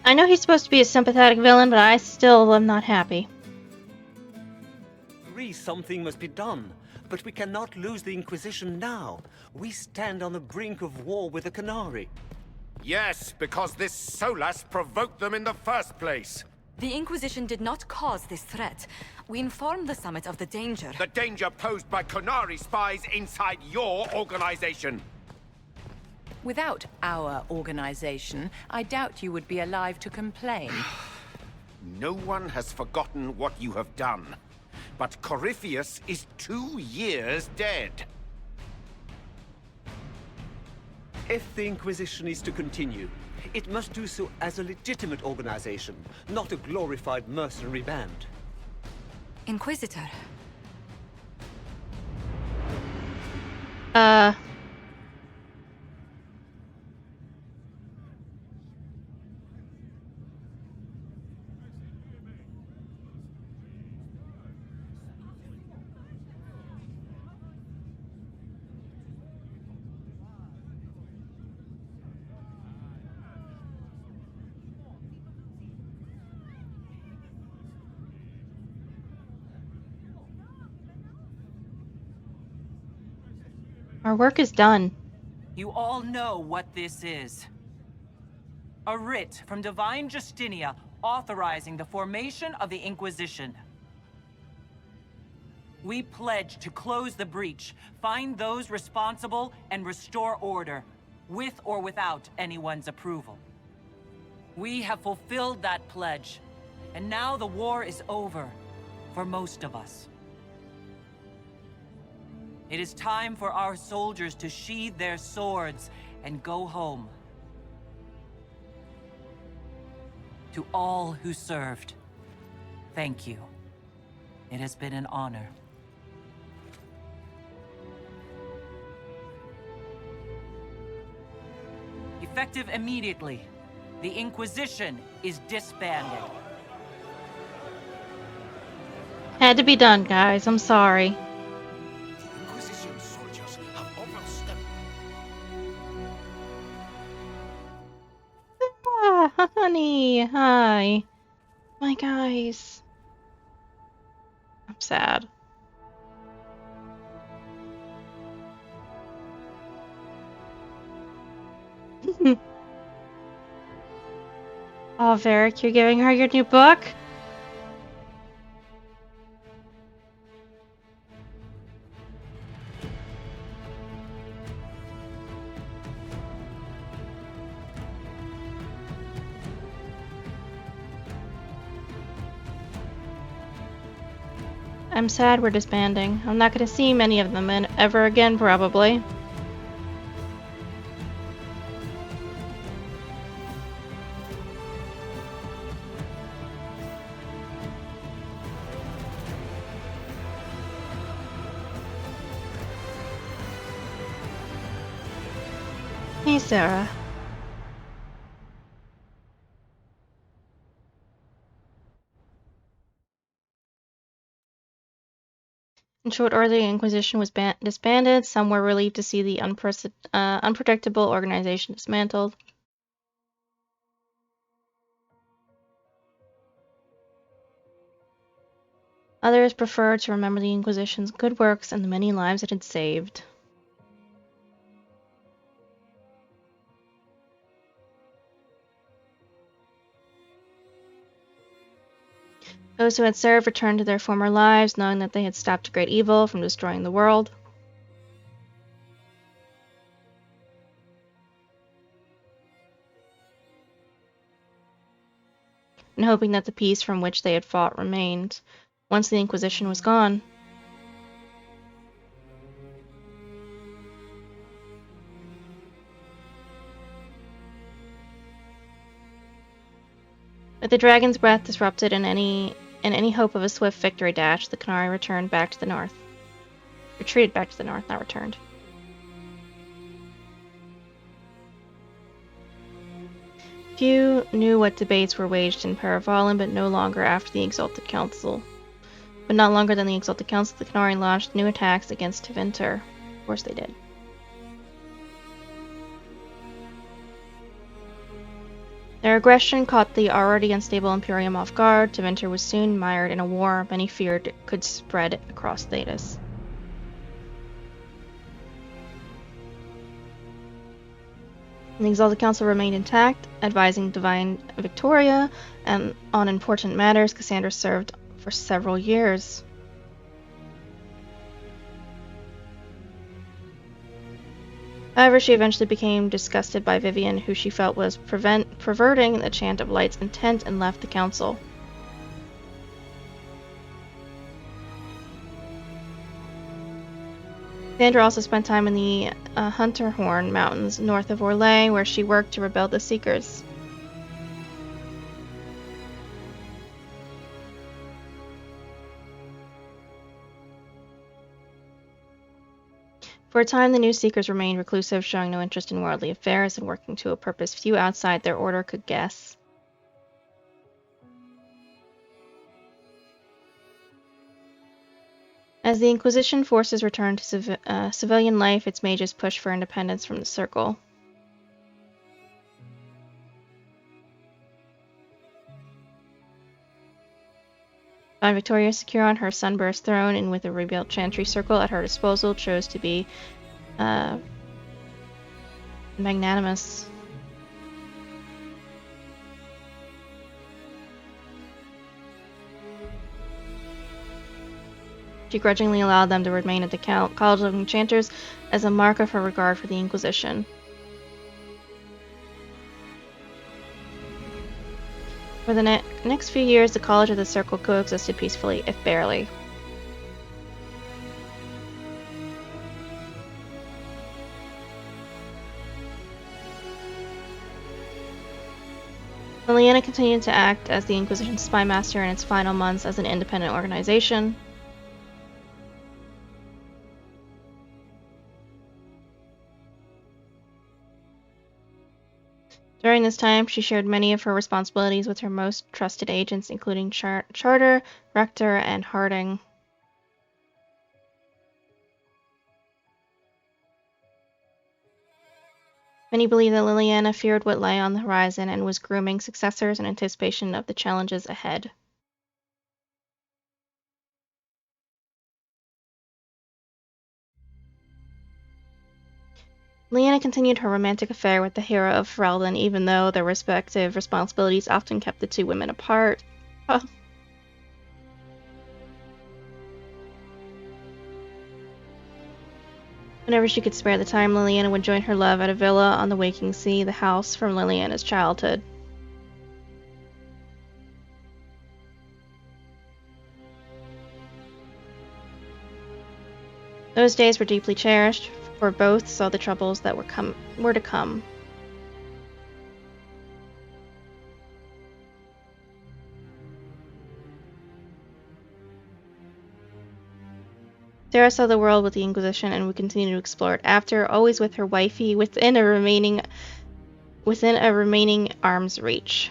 I know he's supposed to be a sympathetic villain, but I still am not happy. Something must be done, but we cannot lose the Inquisition now. We stand on the brink of war with the Canary. Yes, because this Solas provoked them in the first place. The Inquisition did not cause this threat. We informed the Summit of the danger. The danger posed by Canary spies inside your organization. Without our organization, I doubt you would be alive to complain. No one has forgotten what you have done. But Corypheus is 2 years dead. If the Inquisition is to continue, it must do so as a legitimate organization, not a glorified mercenary band. Inquisitor. Our work is done. You all know what this is. A writ from Divine Justinia authorizing the formation of the Inquisition. We pledge to close the breach, find those responsible, and restore order, with or without anyone's approval. We have fulfilled that pledge, and now the war is over, for most of us. It is time for our soldiers to sheathe their swords and go home. To all who served, thank you. It has been an honor. Effective immediately, the Inquisition is disbanded. Had to be done, guys. I'm sorry. The Inquisition soldiers have overstepped. Ah, honey. Hi. My guys. I'm sad. Oh, Varric, you're giving her your new book? I'm sad we're disbanding. I'm not going to see many of them ever again, probably. Hey, Sarah. In short order, the Inquisition was disbanded. Some were relieved to see the unpredictable organization dismantled. Others preferred to remember the Inquisition's good works and the many lives it had saved. Those who had served returned to their former lives, knowing that they had stopped a great evil from destroying the world. And hoping that the peace from which they had fought remained, once the Inquisition was gone. With the dragon's breath disrupted and any hope of a swift victory dash, the Qunari returned back to the north. Retreated back to the north, not returned. Few knew what debates were waged in Paravalon, but no longer after the Exalted Council. But not longer than the Exalted Council, the Qunari launched new attacks against Tevinter. Of course they did. Their aggression caught the already unstable Imperium off guard. Tevinter was soon mired in a war many feared could spread across Thedas. The Exalted Council remained intact, advising Divine Victoria and on important matters. Cassandra served for several years. However, she eventually became disgusted by Vivian, who she felt was perverting the Chant of Light's intent, and left the council. Cassandra also spent time in the Hunterhorn Mountains north of Orlais, where she worked to rebuild the Seekers. For a time, the new Seekers remained reclusive, showing no interest in worldly affairs and working to a purpose few outside their order could guess. As the Inquisition forces returned to civilian life, its mages pushed for independence from the Circle. Found Victoria secure on her sunburst throne and with a rebuilt chantry circle at her disposal, chose to be uh, magnanimous. She grudgingly allowed them to remain at the College of Enchanters as a mark of her regard for the Inquisition. For the next few years, the College of the Circle coexisted peacefully, if barely. Liliana continued to act as the Inquisition spy master in its final months as an independent organization. During this time, she shared many of her responsibilities with her most trusted agents, including Charter, Rector, and Harding. Many believe that Liliana feared what lay on the horizon and was grooming successors in anticipation of the challenges ahead. Liliana continued her romantic affair with the hero of Ferelden, even though their respective responsibilities often kept the two women apart. Oh. Whenever she could spare the time, Liliana would join her love at a villa on the Waking Sea, the house from Liliana's childhood. Those days were deeply cherished, for both saw the troubles that were to come. Sarah saw the world with the Inquisition and would continue to explore it after, always with her wifey within a remaining arm's reach.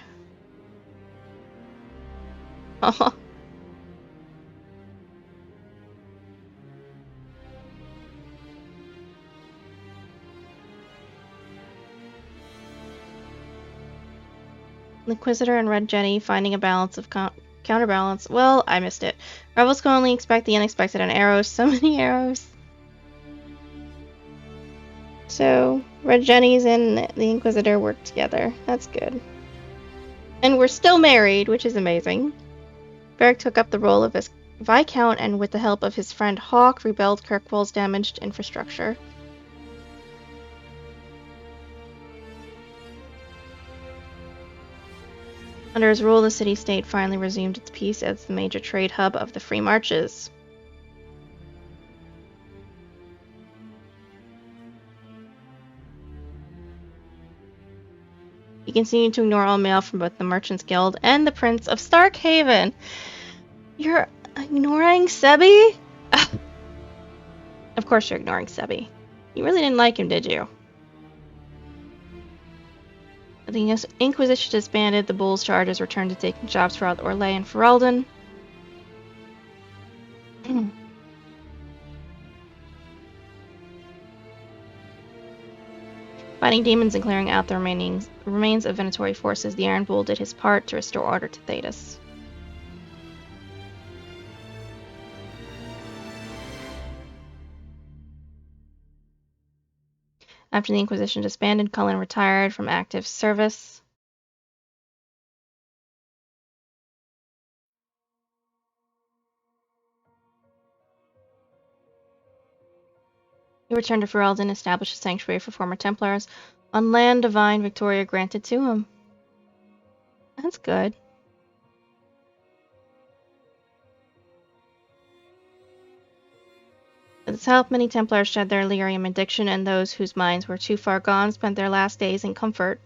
Oh. Inquisitor and Red Jenny finding a balance of counterbalance. Well, I missed it. Rebels can only expect the unexpected on arrows. So many arrows. So, Red Jenny's and the Inquisitor work together. That's good. And we're still married, which is amazing. Beric took up the role of his Viscount and with the help of his friend Hawke rebuilt Kirkwall's damaged infrastructure. Under his rule, the city-state finally resumed its peace as the major trade hub of the Free Marches. He continued to ignore all mail from both the Merchants Guild and the Prince of Starkhaven. You're ignoring Sebi? Of course you're ignoring Sebi. You really didn't like him, did you? The Inquisition disbanded, the Bull's charges returned to taking jobs throughout Orlais and Ferelden. Fighting demons and clearing out the remains of Venatori forces, the Iron Bull did his part to restore order to Thedas. After the Inquisition disbanded, Cullen retired from active service. He returned to Ferelden and established a sanctuary for former Templars on land Divine Victoria granted to him. That's good. With its help, many Templars shed their lyrium addiction, and those whose minds were too far gone spent their last days in comfort.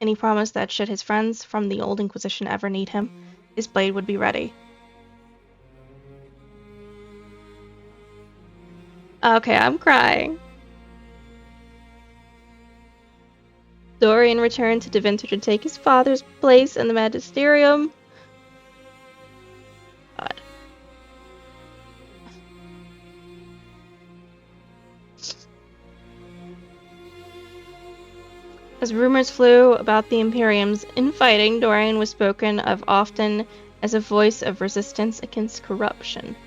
And he promised that should his friends from the Old Inquisition ever need him, his blade would be ready. Okay, I'm crying. Dorian returned to Deventer to take his father's place in the Magisterium. God. As rumors flew about the Imperium's infighting, Dorian was spoken of often as a voice of resistance against corruption.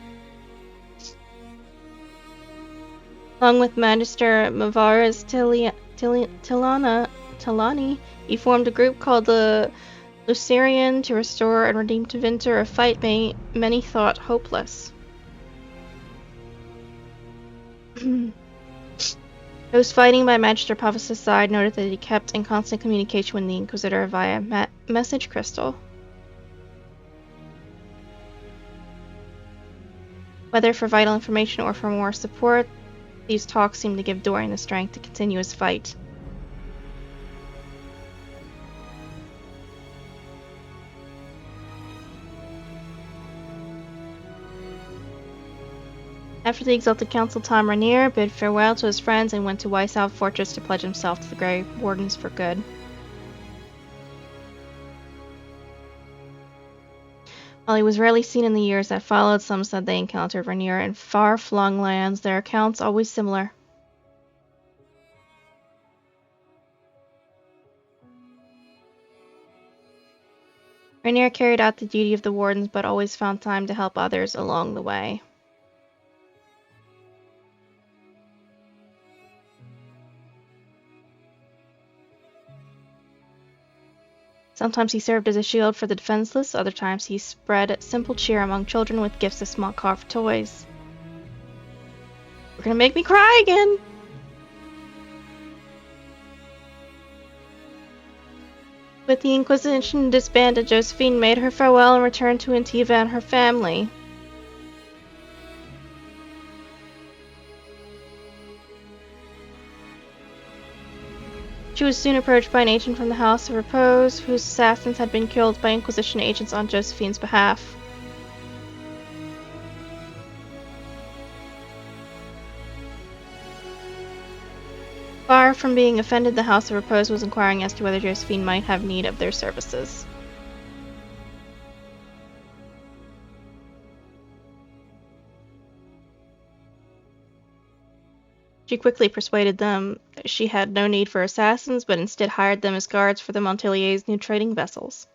Along with Magister Mavaris Tilani, he formed a group called the Lucerian to restore and redeem Tevinter, a fight many thought hopeless. Those fighting by Magister Pavus' side noted that he kept in constant communication with the Inquisitor via message crystal. Whether for vital information or for more support, these talks seemed to give Dorian the strength to continue his fight. After the Exalted Council, Tom Rainier bid farewell to his friends and went to Weishaupt Fortress to pledge himself to the Grey Wardens for good. While he was rarely seen in the years that followed, some said they encountered Rainier in far-flung lands, their accounts always similar. Rainier carried out the duty of the Wardens, but always found time to help others along the way. Sometimes he served as a shield for the defenseless, other times he spread simple cheer among children with gifts of small carved toys. You're gonna make me cry again! With the Inquisition disbanded, Josephine made her farewell and returned to Antiva and her family. She was soon approached by an agent from the House of Repose, whose assassins had been killed by Inquisition agents on Josephine's behalf. Far from being offended, the House of Repose was inquiring as to whether Josephine might have need of their services. She quickly persuaded them that she had no need for assassins, but instead hired them as guards for the Montelier's new trading vessels.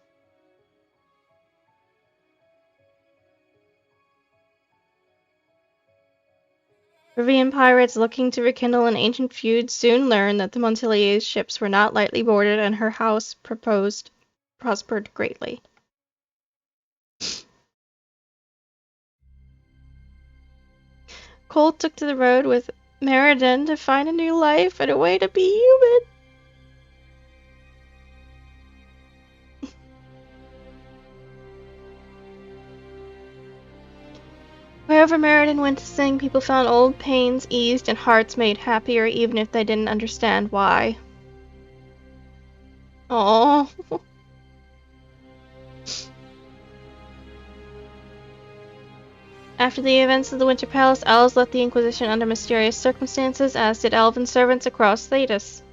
Rivian pirates looking to rekindle an ancient feud soon learned that the Montelier's ships were not lightly boarded, and her house prospered greatly. Cole took to the road with Meriden to find a new life and a way to be human. Wherever Meriden went to sing, people found old pains eased and hearts made happier, even if they didn't understand why. Aww. After the events of the Winter Palace, elves left the Inquisition under mysterious circumstances, as did elven servants across Thetis.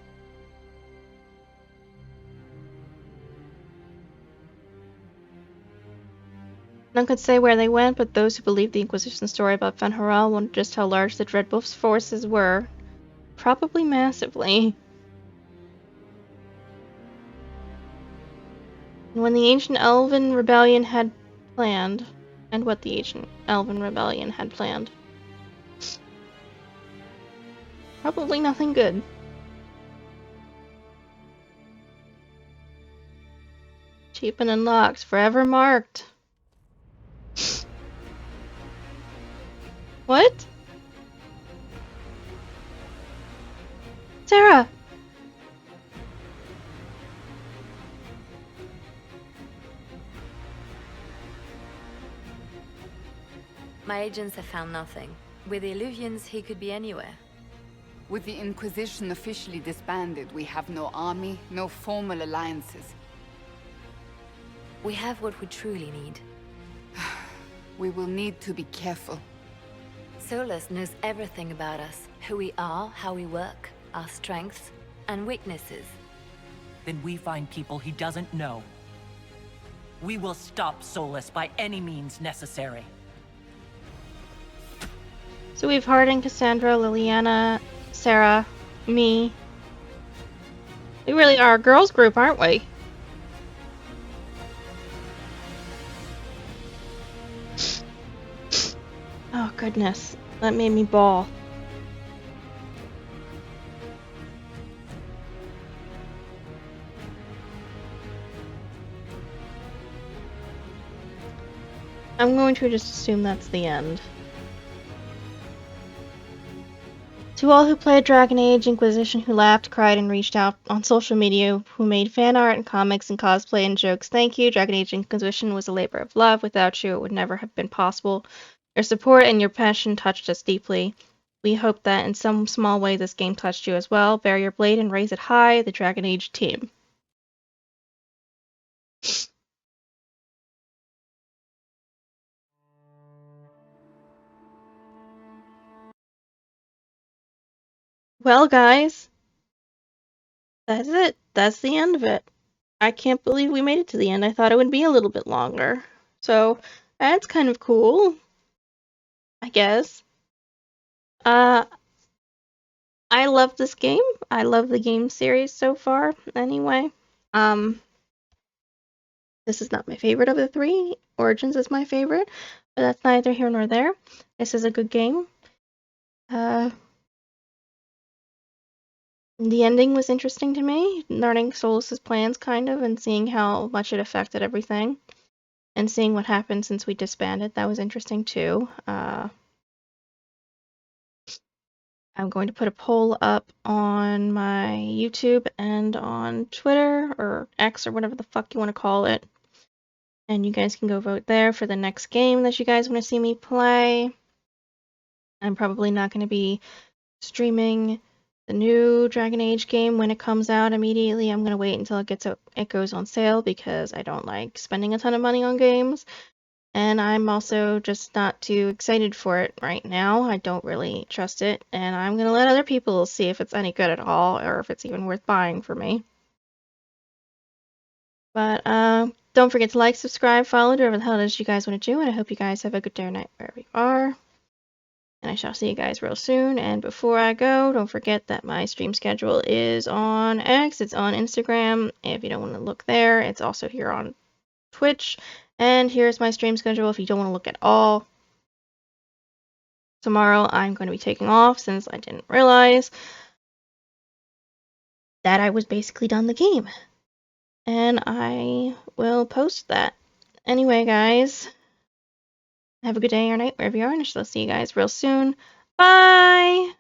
None could say where they went, but those who believed the Inquisition story about Fen'Harel wondered just how large the Dreadwolf's forces were. Probably massively. And when the Ancient Elven Rebellion had planned, and what the Ancient Elven Rebellion had planned. Probably nothing good. Cheap and unlocked, forever marked. What? Sarah! My agents have found nothing. With the Illuvians, he could be anywhere. With the Inquisition officially disbanded, we have no army, no formal alliances. We have what we truly need. We will need to be careful. Solus knows everything about us. Who we are, how we work, our strengths and weaknesses. Then we find people he doesn't know. We will stop Solus by any means necessary. So we've Hardin, Cassandra, Liliana, Sarah, me. We really are a girls group, aren't we? Oh, goodness. That made me bawl. I'm going to just assume that's the end. To all who played Dragon Age Inquisition, who laughed, cried, and reached out on social media, who made fan art and comics and cosplay and jokes, thank you. Dragon Age Inquisition was a labor of love. Without you, it would never have been possible. Your support and your passion touched us deeply. We hope that in some small way this game touched you as well. Bear your blade and raise it high, the Dragon Age team. Well, guys, that's it. That's the end of it. I can't believe we made it to the end. I thought it would be a little bit longer. So, that's kind of cool, I guess. I love this game. I love the game series so far, anyway. This is not my favorite of the three. Origins is my favorite, but that's neither here nor there. This is a good game. The ending was interesting to me, learning Solus's plans kind of, and seeing how much it affected everything, and seeing what happened since we disbanded. That was interesting too. I'm going to put a poll up on my YouTube and on Twitter, or X, or whatever the fuck you want to call it. And you guys can go vote there for the next game that you guys want to see me play. I'm probably not going to be streaming the new Dragon Age game when it comes out immediately. I'm going to wait until it goes on sale because I don't like spending a ton of money on games. And I'm also just not too excited for it right now. I don't really trust it, and I'm going to let other people see if it's any good at all, or if it's even worth buying for me. But don't forget to like, subscribe, follow, whatever the hell it is you guys want to do, and I hope you guys have a good day or night wherever you are. And I shall see you guys real soon. And before I go, don't forget that my stream schedule is on X, it's on Instagram. If you don't want to look there, it's also here on Twitch. And here's my stream schedule if you don't want to look at all. Tomorrow I'm going to be taking off since I didn't realize that I was basically done the game. And I will post that. Anyway, guys, have a good day or night wherever you are, and I shall see you guys real soon. Bye!